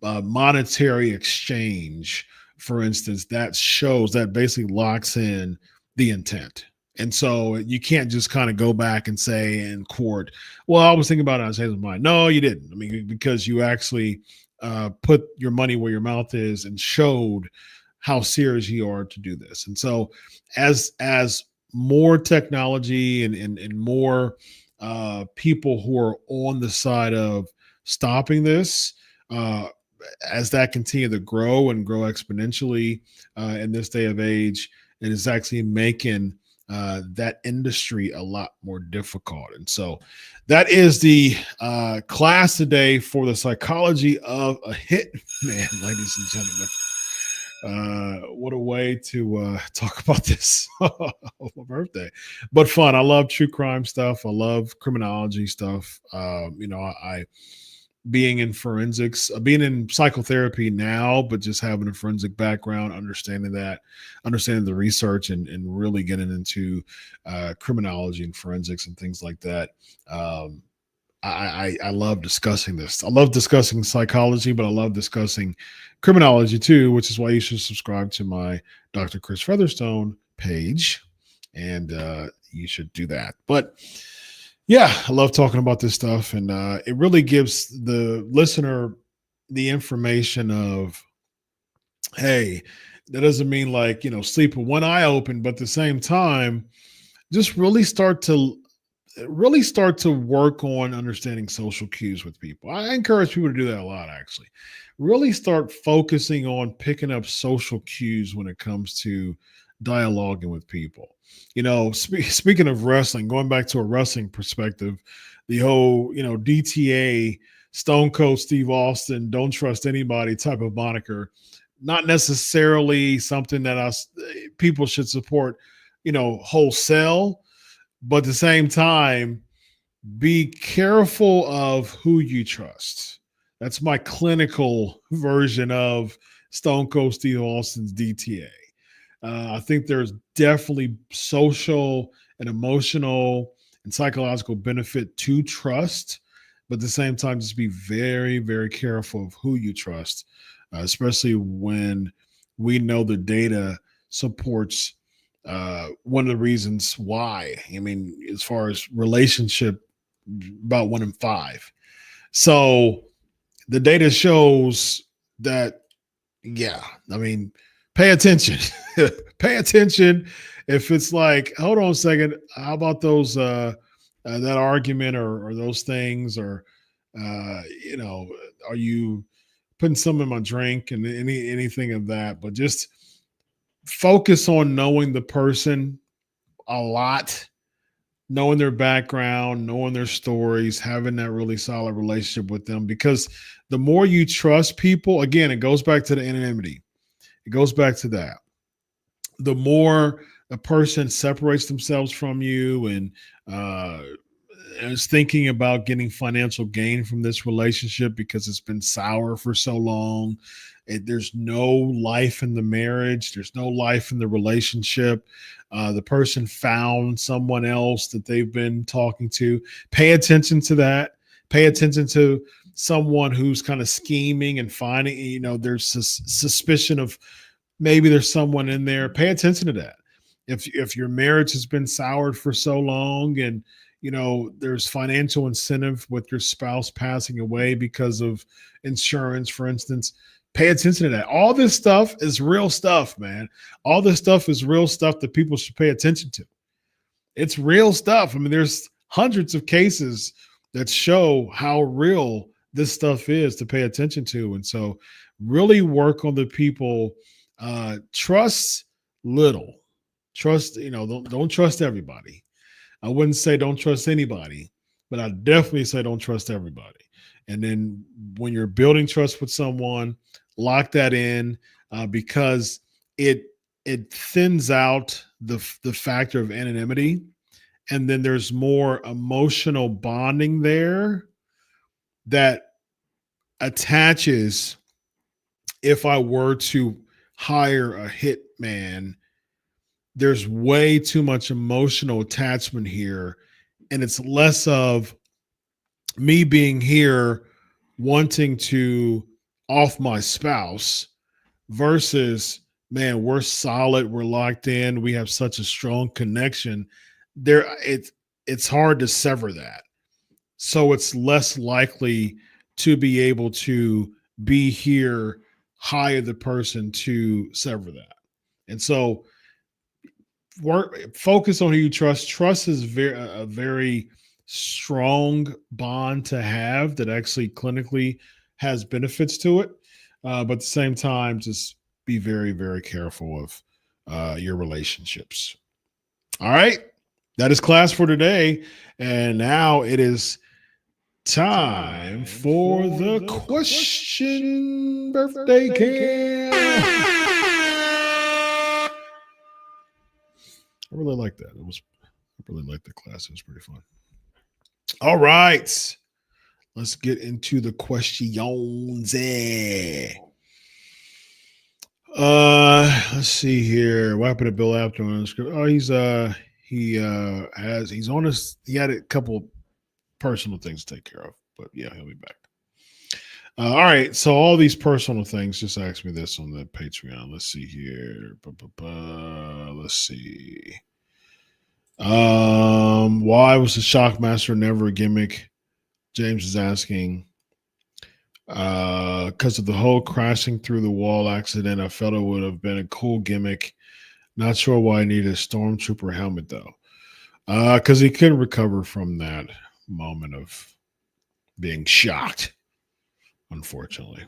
monetary exchange, for instance, that basically locks in the intent. And so you can't just kind of go back and say in court, well, I was thinking about it, I changed my mind. No, you didn't. I mean, because you actually put your money where your mouth is and showed how serious you are to do this. And so as more technology and more people who are on the side of stopping this, as that continue to grow and grow exponentially in this day of age, it is actually making that industry a lot more difficult. And so that is the class today for the psychology of a hitman, ladies and gentlemen. What a way to talk about this on my birthday, but fun. I love true crime stuff. I love criminology stuff. I being in forensics, being in psychotherapy now, but just having a forensic background, understanding the research, and really getting into criminology and forensics and things like that. Um, I love discussing this. I love discussing psychology, but I love discussing criminology too, which is why you should subscribe to my Dr. Chris Featherstone page, and you should do that. But yeah, I love talking about this stuff, and it really gives the listener the information of, hey, that doesn't mean like sleep with one eye open, but at the same time, just really start to work on understanding social cues with people. I encourage people to do that a lot, actually. Really start focusing on picking up social cues when it comes to dialoguing with people. Speaking of wrestling, going back to a wrestling perspective, the whole, DTA, Stone Cold Steve Austin, don't trust anybody type of moniker, not necessarily something that people should support, wholesale, but at the same time, be careful of who you trust. That's my clinical version of Stone Cold Steve Austin's DTA. I think there's definitely social and emotional and psychological benefit to trust, but at the same time, just be very, very careful of who you trust, especially when we know the data supports one of the reasons why. I mean, as far as relationship, about 1 in 5. So the data shows that, yeah, I mean, pay attention. Pay attention. If it's like, hold on a second, how about those that argument or those things, or are you putting some in my drink and anything of that? But just focus on knowing the person a lot, knowing their background, knowing their stories, having that really solid relationship with them. Because the more you trust people, again, it goes back to the anonymity. It goes back to that. The more a person separates themselves from you and is thinking about getting financial gain from this relationship because it's been sour for so long. There's no life in the marriage. There's no life in the relationship. The person found someone else that they've been talking to. Pay attention to that. Pay attention to someone who's kind of scheming and finding, there's suspicion of maybe there's someone in there. Pay attention to that. If your marriage has been soured for so long, and there's financial incentive with your spouse passing away because of insurance, for instance, pay attention to that. All this stuff is real stuff, man. All this stuff is real stuff that people should pay attention to. It's real stuff. I mean, there's hundreds of cases that show how real this stuff is to pay attention to. And so really work on the people. Trust little. Trust, don't trust everybody. I wouldn't say don't trust anybody, but I definitely say don't trust everybody. And then when you're building trust with someone, lock that in, because it thins out the factor of anonymity, and then there's more emotional bonding there that attaches. If I were to hire a hitman, there's way too much emotional attachment here, and it's less of me being here wanting to off my spouse versus, man, we're solid, we're locked in, we have such a strong connection there. It's hard to sever that, so it's less likely to be able to be here, hire the person to sever that. And so focus on who you trust. Trust is a very strong bond to have that actually clinically has benefits to it. But at the same time, just be very, very careful of your relationships. All right. That is class for today. And now it is time for the question birthday cam. I really like that. I really liked the class. It was pretty fun. All right. Let's get into the questions. Let's see here. What happened to Bill Apter on the script? Oh, he's on his he had a couple personal things to take care of, but yeah, he'll be back. All right, so all these personal things. Just ask me this on the Patreon. Let's see here. Let's see. Why was the Shockmaster never a gimmick? James is asking. Because of the whole crashing through the wall accident, I felt it would have been a cool gimmick. Not sure why I needed a stormtrooper helmet though. Because he couldn't recover from that moment of being shocked, unfortunately.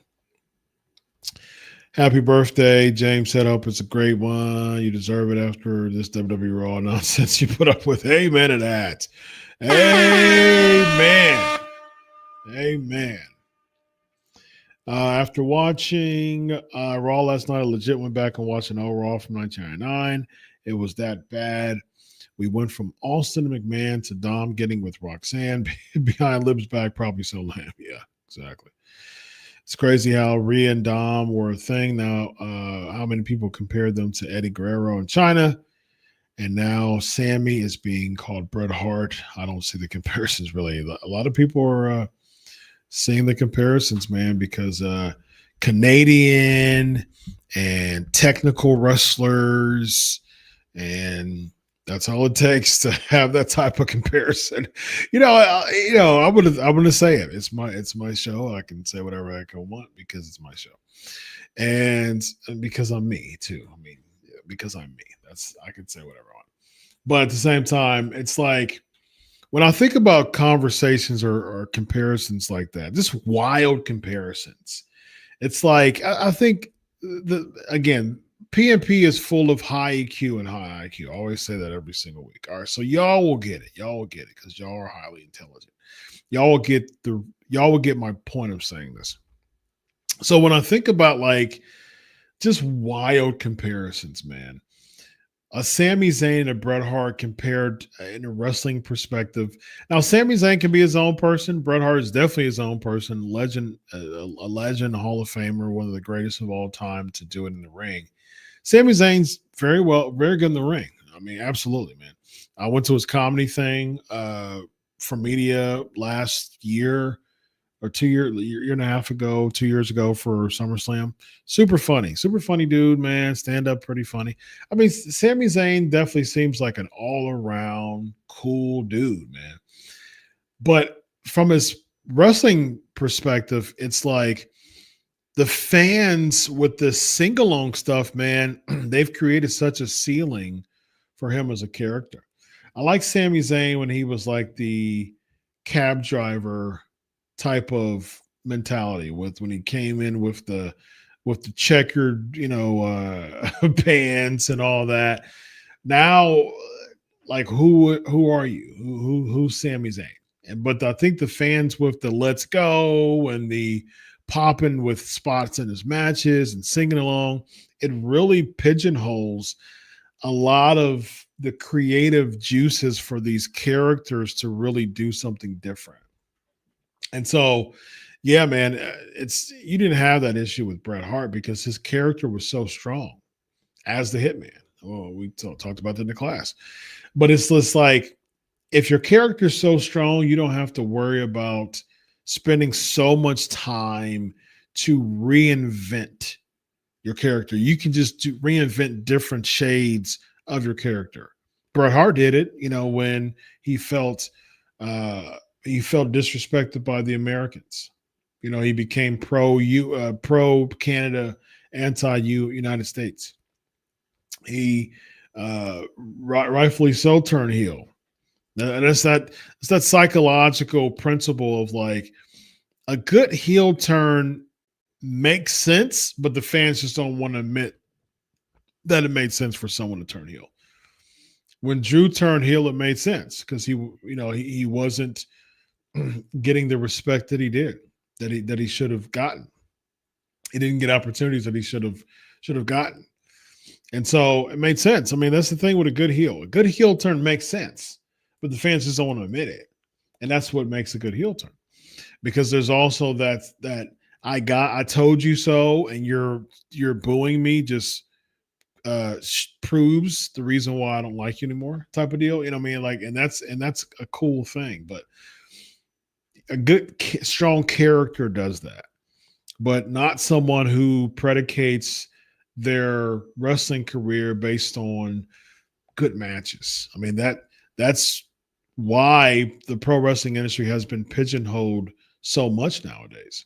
Happy birthday, James said. Hope it's a great one. You deserve it after this WWE Raw nonsense you put up with. Amen to that. Amen. Amen. After watching Raw last night, I legit went back and watched an old Raw from 1999. It was that bad. We went from Austin McMahon to Dom getting with Roxanne behind Liv's back, probably so lame. Yeah, exactly. It's crazy how Rhea and Dom were a thing. Now, how many people compared them to Eddie Guerrero in China? And now Sammy is being called Bret Hart. I don't see the comparisons really. A lot of people are seeing the comparisons, man, because Canadian and technical wrestlers, and that's all it takes to have that type of comparison. I'm gonna say it. It's my show. I can say whatever I want because it's my show, and because I'm me too. I mean, because I'm me. I can say whatever I want. But at the same time, it's like when I think about conversations or comparisons like that, just wild comparisons. It's like I think again, PNP is full of high EQ and high IQ. I always say that every single week. All right, so y'all will get it. Y'all will get it because y'all are highly intelligent. Y'all will get my point of saying this. So when I think about like just wild comparisons, man, a Sami Zayn and a Bret Hart compared in a wrestling perspective. Now, Sami Zayn can be his own person. Bret Hart is definitely his own person. Legend, a legend, a Hall of Famer, one of the greatest of all time to do it in the ring. Sami Zayn's very good in the ring. I mean, absolutely, man. I went to his comedy thing for media last year or year and a half ago, 2 years ago for SummerSlam. Super funny dude, man. Stand up, pretty funny. I mean, Sami Zayn definitely seems like an all around cool dude, man. But from his wrestling perspective, it's like the fans with this sing along stuff, man, they've created such a ceiling for him as a character. I like Sami Zayn when he was like the cab driver type of mentality when he came in with the checkered, pants and all that. Now, like who are you? Who's Sami Zayn? But I think the fans with the let's go and the popping with spots in his matches and singing along, it really pigeonholes a lot of the creative juices for these characters to really do something different. And so, yeah, man, you didn't have that issue with Bret Hart because his character was so strong as the Hitman. Oh, we talked about that in the class. But it's just like if your character's so strong, you don't have to worry about spending so much time to reinvent your character. You can just reinvent different shades of your character. Bret Hart did it, when he felt disrespected by the Americans. He became pro Canada, anti United States. He rightfully so turned heel. And it's that psychological principle of like a good heel turn makes sense, but the fans just don't want to admit that it made sense for someone to turn heel. When Drew turned heel, it made sense because he wasn't getting the respect that he did, that he should have gotten. He didn't get opportunities that he should have gotten. And so it made sense. I mean, that's the thing with a good heel. A good heel turn makes sense, but the fans just don't want to admit it. And that's what makes a good heel turn. Because there's also that I told you so, and you're booing me just proves the reason why I don't like you anymore type of deal. You know what I mean? Like, and that's a cool thing. But a good strong character does that, but not someone who predicates their wrestling career based on good matches. I mean that's why the pro wrestling industry has been pigeonholed so much nowadays.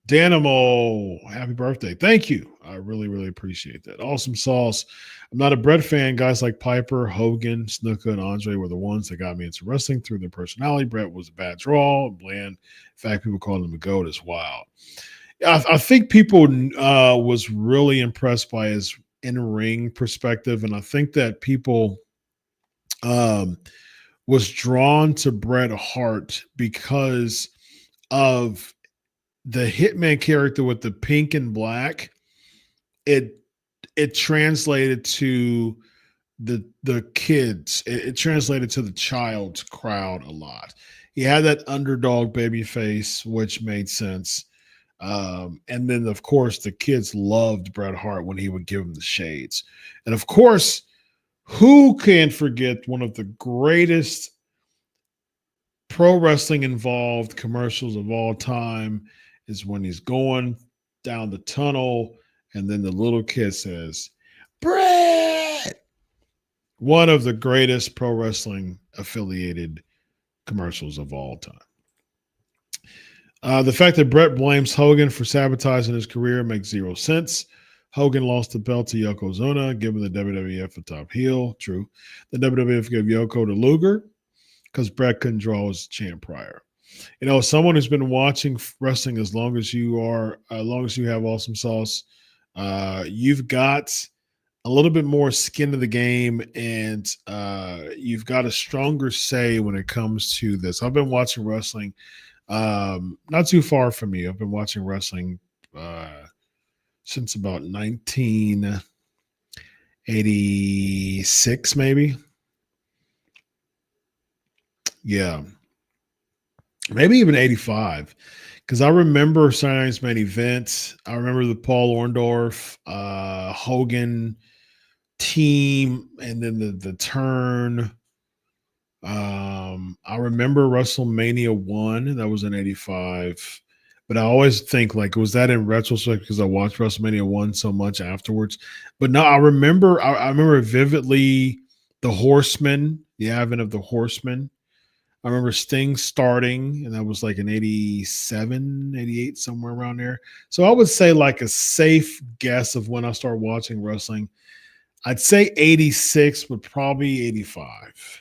Danimo, happy birthday. Thank you. I really, really appreciate that. Awesome sauce. I'm not a Brett fan. Guys like Piper, Hogan, Snuka, and Andre were the ones that got me into wrestling through their personality. Brett was a bad draw, bland. In fact, people call him a goat as wild. I think people was really impressed by his in-ring perspective, and I think that people um, was drawn to Bret Hart because of the Hitman character with the pink and black. It translated to the kids. It translated to the child's crowd a lot. He had that underdog baby face, which made sense. And then, of course, the kids loved Bret Hart when he would give them the shades. And of course, who can forget one of the greatest pro wrestling involved commercials of all time is when he's going down the tunnel and then the little kid says, Bret! One of the greatest pro wrestling affiliated commercials of all time. The fact that Bret blames Hogan for sabotaging his career makes zero sense. Hogan lost the belt to Yokozuna, giving the WWF a top heel. True. The WWF gave Yoko to Luger because Bret couldn't draw as champ prior. You know, someone who's been watching wrestling as long as you are, as long as you have awesome sauce, you've got a little bit more skin in the game, and you've got a stronger say when it comes to this. I've been watching wrestling not too far from me. I've been watching wrestling since about 1986, maybe. Yeah, maybe even 85. Because I remember Saturday Night's Main Event. I remember the Paul Orndorff, Hogan team, and then the turn. I remember WrestleMania 1. That was in 85. But I always think, like, was that in retrospect because I watched WrestleMania 1 so much afterwards? But no, I remember vividly the Horsemen, the advent of the Horsemen. I remember Sting starting, and that was like in 87, 88, somewhere around there. So I would say, like, a safe guess of when I started watching wrestling, I'd say 86, but probably 85.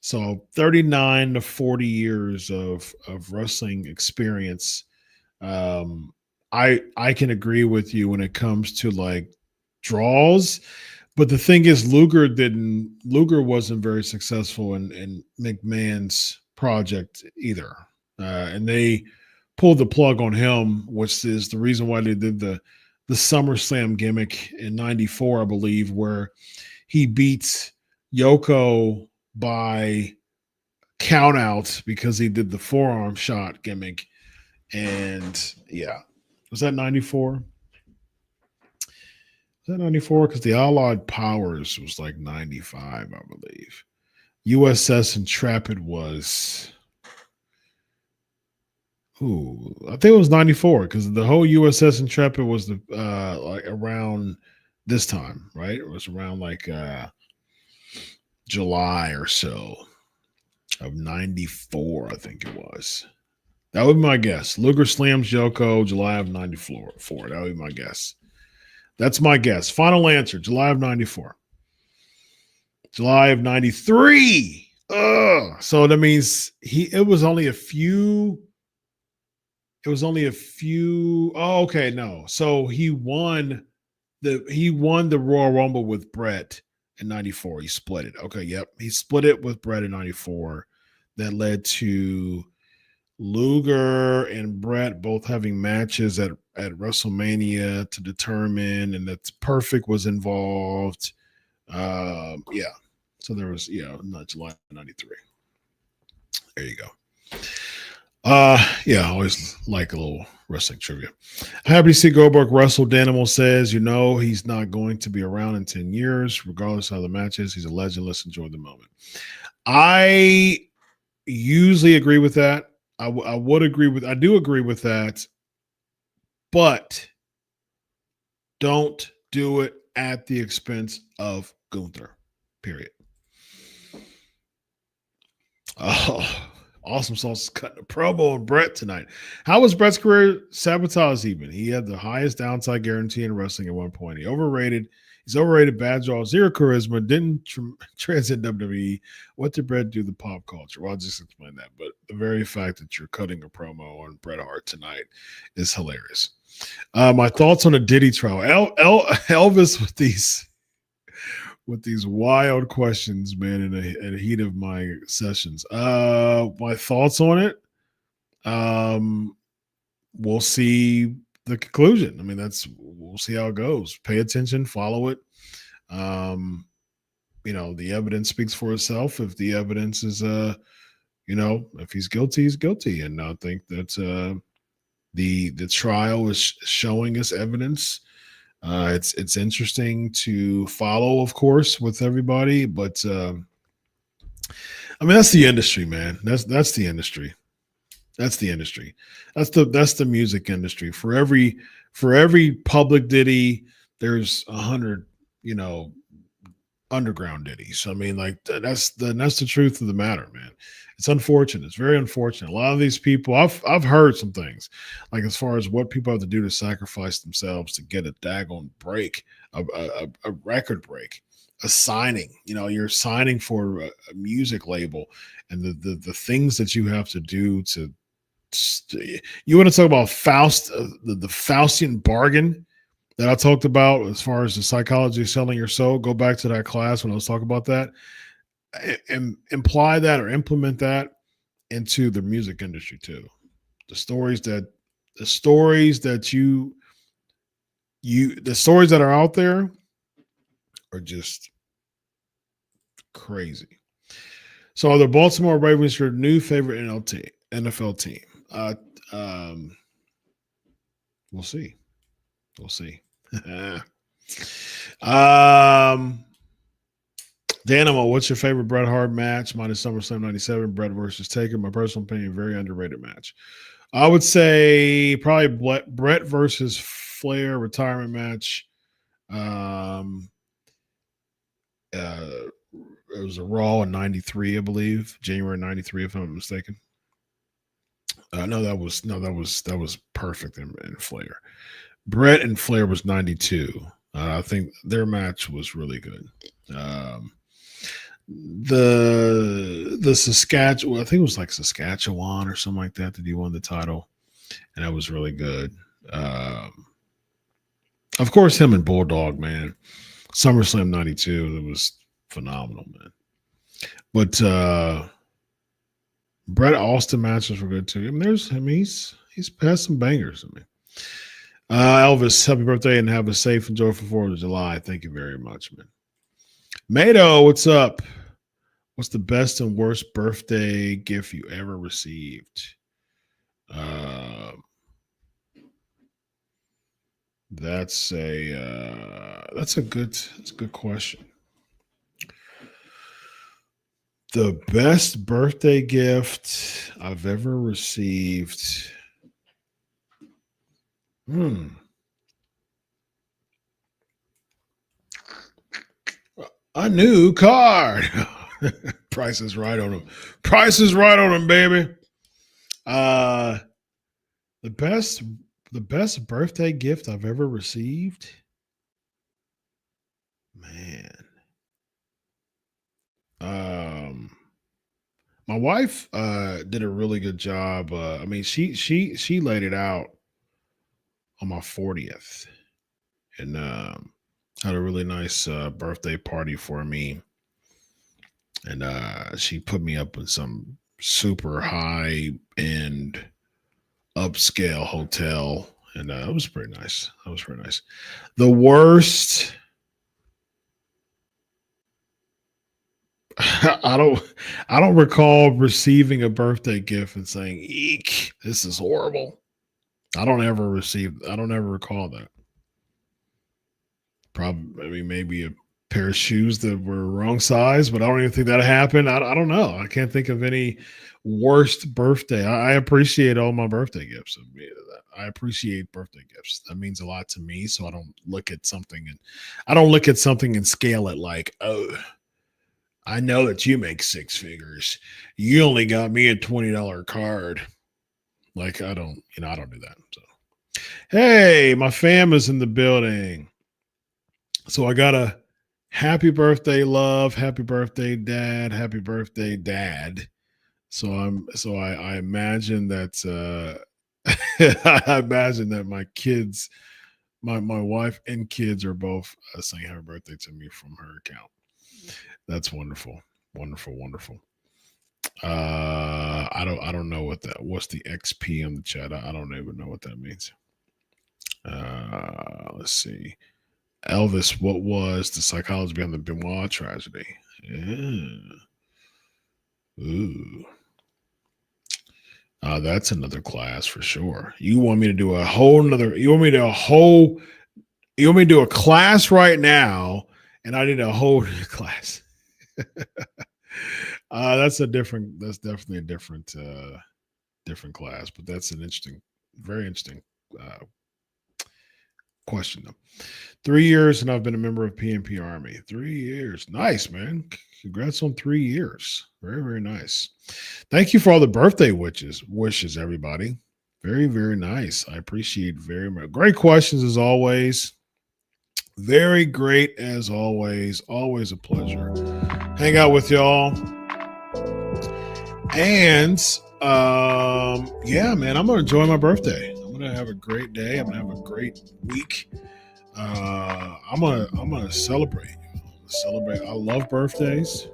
So 39 to 40 years of wrestling experience. I can agree with you when it comes to like draws, but the thing is, Luger wasn't very successful in McMahon's project either, and they pulled the plug on him, which is the reason why they did the SummerSlam gimmick in '94, I believe, where he beats Yoko by count out because he did the forearm shot gimmick. And yeah, was that 94? Was that 94? Because the Allied Powers was like 95, I believe. USS Intrepid was, I think it was 94 because the whole USS Intrepid was the like around this time, right? It was around like July or so of 94, I think it was. That would be my guess. Luger slams Yoko, July of 94. That would be my guess. That's my guess. Final answer, July of 94. July of 93. Ugh. So that means it was only a few. Oh, okay, no. So he won the Royal Rumble with Bret in 94. He split it. Okay, yep. He split it with Bret in 94. That led to Luger and Brett both having matches at WrestleMania to determine, and that's Perfect was involved. Yeah. So there was, not July 93. There you go. Yeah, I always like a little wrestling trivia. Happy to see Goldberg wrestle. Danimal says, he's not going to be around in 10 years, regardless of how the match is. He's a legend. Let's enjoy the moment. I usually agree with that. I do agree with that, but don't do it at the expense of Gunther, period. Oh, Awesome Sauce is cutting a promo on Brett tonight. How was Brett's career sabotaged even? He had the highest downside guarantee in wrestling at one point. He's overrated, bad draw, zero charisma, didn't transcend WWE. What did Brett do to pop culture? Well, I'll just explain that. But the very fact that you're cutting a promo on Bret Hart tonight is hilarious. My thoughts on a Diddy trial. Elvis with these wild questions, man, in the heat of my sessions. My thoughts on it. We'll see the conclusion. I mean, we'll see how it goes. Pay attention, follow it. The evidence speaks for itself. If the evidence is if he's guilty, he's guilty. And I think that the trial is showing us evidence. It's interesting to follow, of course, with everybody, but that's the industry, man. That's the industry. That's the industry. That's the music industry. For every public ditty, there's 100, underground ditties. I mean, like that's the truth of the matter, man. It's unfortunate. It's very unfortunate. A lot of these people, I've heard some things, like as far as what people have to do to sacrifice themselves to get a daggone break, a record break, a signing. You're signing for a music label, and the things that you have to do to. You want to talk about Faust, the Faustian bargain that I talked about as far as the psychology of selling your soul. Go back to that class when I was talking about that, and imply that or implement that into the music industry too. The stories that are out there are just crazy. So are the Baltimore Ravens your new favorite NFL team? We'll see. We'll see. Danimal, what's your favorite Bret Hart match? Mine is SummerSlam 97, Bret versus Taker. My personal opinion, very underrated match. I would say probably Bret versus Flair retirement match. It was a Raw in 93, I believe. January 93, if I'm not mistaken. No, that was perfect in Flair. Bret and Flair was 92. I think their match was really good. The Saskatchewan, I think it was like Saskatchewan or something like that he won the title, and that was really good. Of course, him and Bulldog, man. SummerSlam 92, it was phenomenal, man. But Bret Austin matches were good too. He's passed some bangers. Elvis, happy birthday and have a safe and joyful 4th of July. Thank you very much, man. Mato, what's up? What's the best and worst birthday gift you ever received? That's a good question. The best birthday gift I've ever received. A new card. Price is right on them. Price is right on them, baby. The best birthday gift I've ever received. Man. My wife did a really good job. She laid it out on my 40th and had a really nice birthday party for me. And she put me up in some super high end upscale hotel, and it was pretty nice. That was pretty nice. The worst, I don't recall receiving a birthday gift and saying, "Eek, this is horrible." I don't ever recall that. Probably, I mean, maybe a pair of shoes that were wrong size, but I don't even think that happened. I don't know. I can't think of any worst birthday. I appreciate all my birthday gifts. I appreciate birthday gifts. That means a lot to me. So I don't look at something and scale it like, oh, I know that you make six figures. You only got me a $20 card. Like I don't do that. So hey, my fam is in the building. So I got a happy birthday, love, happy birthday, dad, happy birthday, dad. I imagine that I imagine that my kids, my wife and kids are both saying happy birthday to me from her account. That's wonderful. Wonderful, wonderful. I don't know what's the XP on the chat. I don't even know what that means. Let's see. Elvis, what was the psychology behind the Benoit tragedy? Yeah. Ooh. That's another class for sure. You want me to do a whole nother, you want me to do a whole, you want me to do a class right now, and I did a whole class. That's definitely a different class, but that's an very interesting question though. 3 years and I've been a member of PNP Army. 3 years. Nice, man. Congrats on 3 years. Very, very nice. Thank you for all the birthday wishes, everybody. Very, very nice. I appreciate very much. Great questions as always. Very great as always. Always a pleasure. Hang out with y'all. And yeah, man, I'm gonna enjoy my birthday. I'm gonna have a great day. I'm gonna have a great week. I'm gonna celebrate. Celebrate. I love birthdays,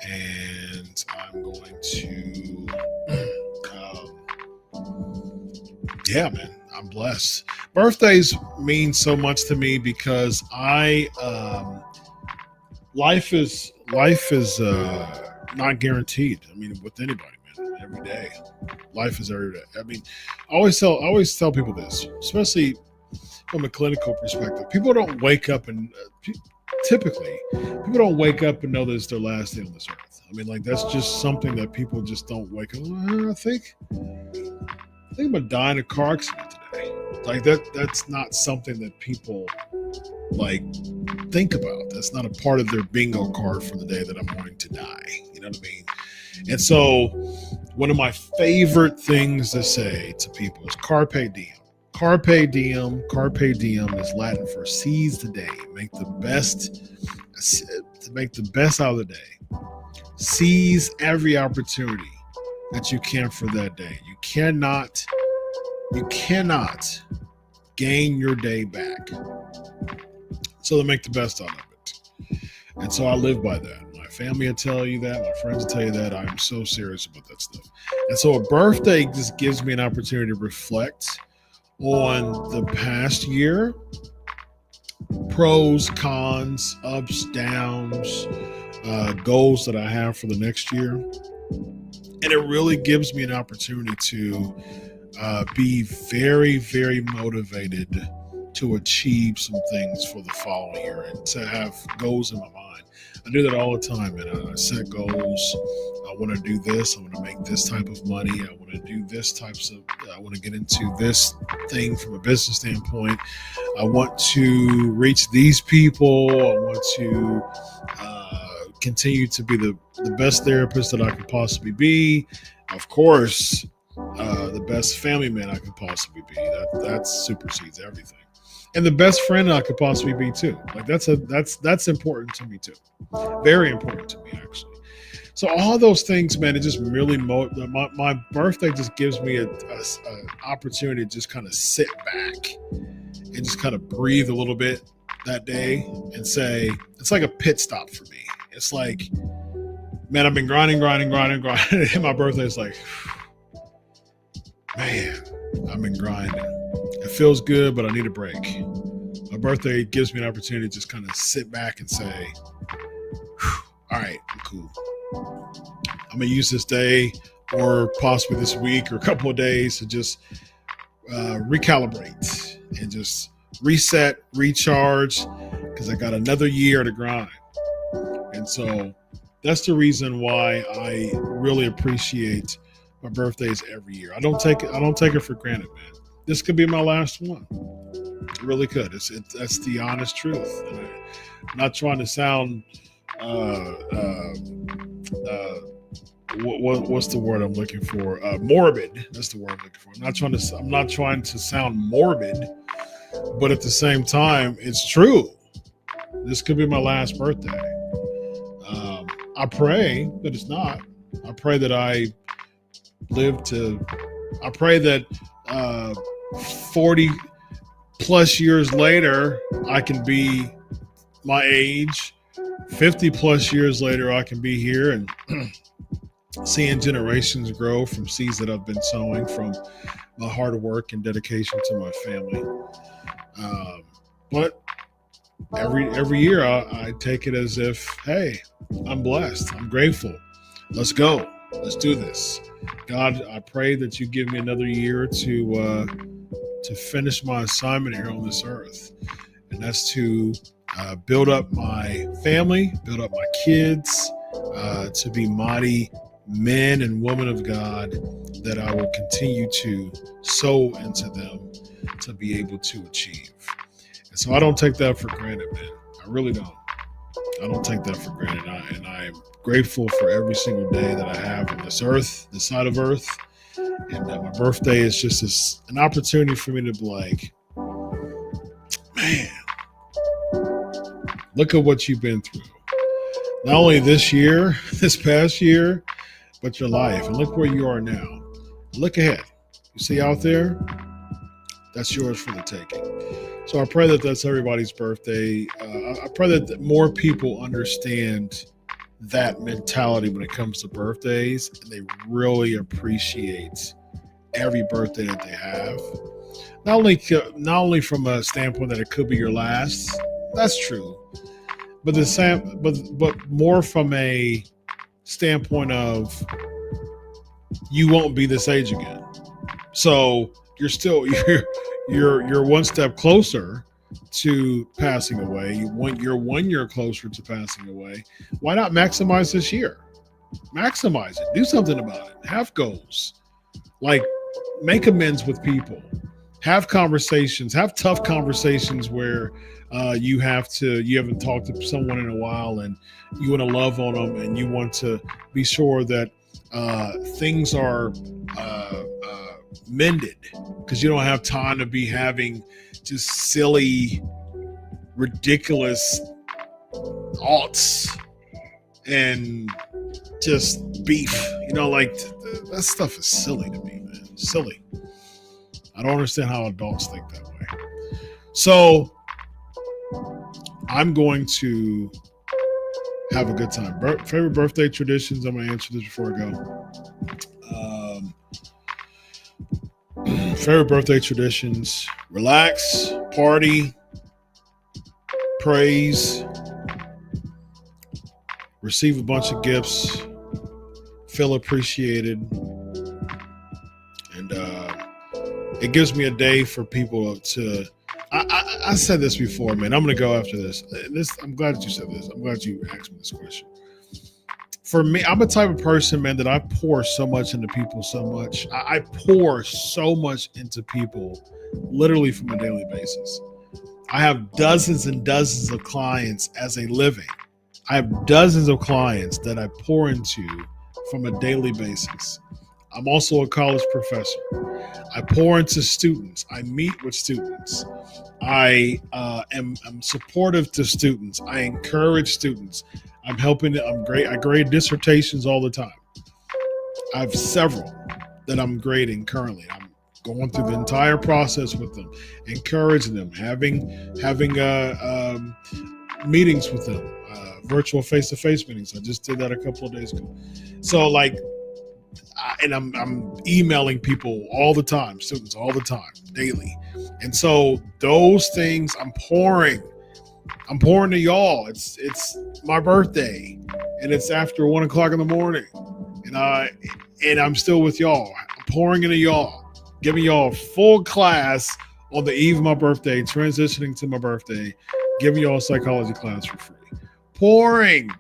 and I'm going to. Yeah, man, I'm blessed. Birthdays mean so much to me because life is not guaranteed. I mean, with anybody, man. Every day, life is every day. I mean, I always tell people this, especially from a clinical perspective. People don't wake up and typically people don't wake up and know that it's their last day on this earth. I mean, like that's just something that people just don't wake up. I think I'm gonna die in a car accident today. Like that's not something that people like think about. That's not a part of their bingo card for the day that I'm going to die. You know what I mean? And so one of my favorite things to say to people is carpe diem. Carpe diem. Carpe diem is Latin for seize the day. Make the best out of the day. Seize every opportunity that you can for that day. You cannot gain your day back. So to make the best out of it. And so I live by that. My family will tell you that. My friends will tell you that. I'm so serious about that stuff. And so a birthday just gives me an opportunity to reflect on the past year, pros, cons, ups, downs, goals that I have for the next year. And it really gives me an opportunity to be very, very motivated to achieve some things for the following year and to have goals in my mind. I do that all the time, and I set goals. I want to do this. I want to make this type of money. I want to do this types of. I want to get into this thing from a business standpoint. I want to reach these people. I want to continue to be the best therapist that I could possibly be. Of course, the best family man I could possibly be. That supersedes everything. And the best friend I could possibly be too. Like that's important to me too. Very important to me actually. So all those things, man, it just really my birthday just gives me an opportunity to just kind of sit back and just kind of breathe a little bit that day and say it's like a pit stop for me. It's like man, I've been grinding. And my birthday is like, man, I've been grinding. It feels good, but I need a break. My birthday gives me an opportunity to just kind of sit back and say, all right, I'm cool. I'm going to use this day or possibly this week or a couple of days to just recalibrate and just reset, recharge, because I got another year to grind. And so that's the reason why I really appreciate my birthdays every year. I don't take it for granted, man. This could be my last one. It really could. That's the honest truth. And I'm not trying to sound what's the word I'm looking for? Morbid. That's the word I'm looking for. I'm not trying to sound morbid, but at the same time, it's true. This could be my last birthday. I pray that it's not. I pray that I pray that 40 plus years later, I can be my age. 50 plus years later, I can be here and seeing generations grow from seeds that I've been sowing from my hard work and dedication to my family. But every year I take it as if, hey, I'm blessed. I'm grateful. Let's go. Let's do this. God, I pray that you give me another year to finish my assignment here on this earth. And that's to build up my family, build up my kids, to be mighty men and women of God that I will continue to sow into them to be able to achieve. And so I don't take that for granted, man. I really don't. I don't take that for granted. And I am grateful for every single day that I have on this earth, this side of earth. And my birthday is just an opportunity for me to be like, man, look at what you've been through. Not only this year, this past year, but your life. And look where you are now. Look ahead. You see out there? That's yours for the taking. So I pray that that's everybody's birthday. I pray that more people understand that mentality when it comes to birthdays, and they really appreciate every birthday that they have. Not only from a standpoint that it could be your last, that's true, but but more from a standpoint of you won't be this age again. So you're one step closer to passing away. You're 1 year closer to passing away. Why not maximize this year? Maximize it. Do something about it. Have goals. Like, make amends with people. Have conversations. Have tough conversations where you haven't talked to someone in a while and you want to love on them and you want to be sure that things are mended, because you don't have time to be having just silly, ridiculous thoughts and just beef. Like that stuff is silly to me, man. Silly. I don't understand how adults think that way. So I'm going to have a good time. Favorite birthday traditions? I'm going to answer this before I go. Favorite birthday traditions: relax, party, praise, receive a bunch of gifts, feel appreciated, and it gives me a day for people to. I said this before, man. I'm going to go after this. I'm glad that you said this. I'm glad you asked me this question. For me, I'm a type of person, man, that I pour so much into people so much. I pour so much into people literally from a daily basis. I have dozens and dozens of clients as a living. I have dozens of clients that I pour into from a daily basis. I'm also a college professor. I pour into students. I meet with students. I am supportive to students. I encourage students. I'm helping. I grade dissertations all the time. I have several that I'm grading currently. I'm going through the entire process with them, encouraging them, having meetings with them, virtual face-to-face meetings. I just did that a couple of days ago. So like, and I'm emailing people all the time, students all the time, daily. And so those things I'm pouring to y'all. It's my birthday, and it's after 1 o'clock in the morning, and I'm still with y'all. I'm pouring into y'all, giving y'all a full class on the eve of my birthday, transitioning to my birthday, giving y'all a psychology class for free. Pouring.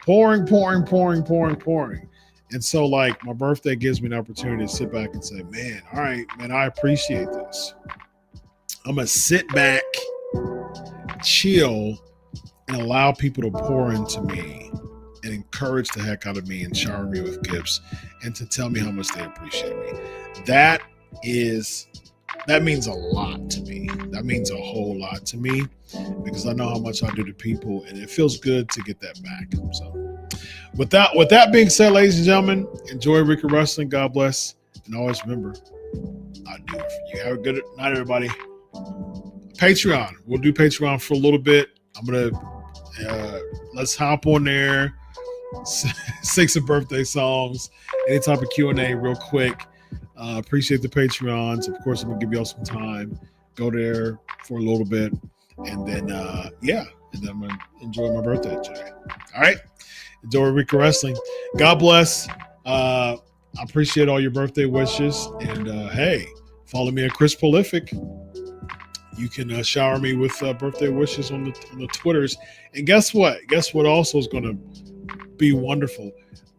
And so, like, my birthday gives me an opportunity to sit back and say, man, all right, man, I appreciate this. I'm going to sit back, chill, and allow people to pour into me and encourage the heck out of me and shower me with gifts and to tell me how much they appreciate me. That means a lot to me. That means a whole lot to me because I know how much I do to people, and it feels good to get that back. So with that being said, ladies and gentlemen, enjoy Ricky Wrestling. God bless. And always remember, I do it for you. Have a good night, everybody. Patreon. We'll do Patreon for a little bit. I'm going to let's hop on there. Sing some birthday songs. Any type of Q&A real quick. Appreciate the Patreons. Of course, I'm going to give y'all some time. Go there for a little bit. And then, and then I'm going to enjoy my birthday today. All right? Enjoy Rico Wrestling. God bless. I appreciate all your birthday wishes. And, hey, follow me at Chris Prolific. You can shower me with birthday wishes on the Twitters. And guess what? Guess what also is going to be wonderful?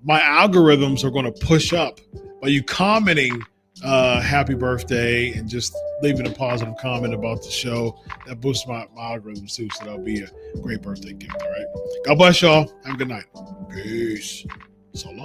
My algorithms are going to push up by you commenting happy birthday and just leaving a positive comment about the show. That boosts my algorithms too, so that'll be a great birthday gift. All right. God bless y'all. Have a good night. Peace. So long.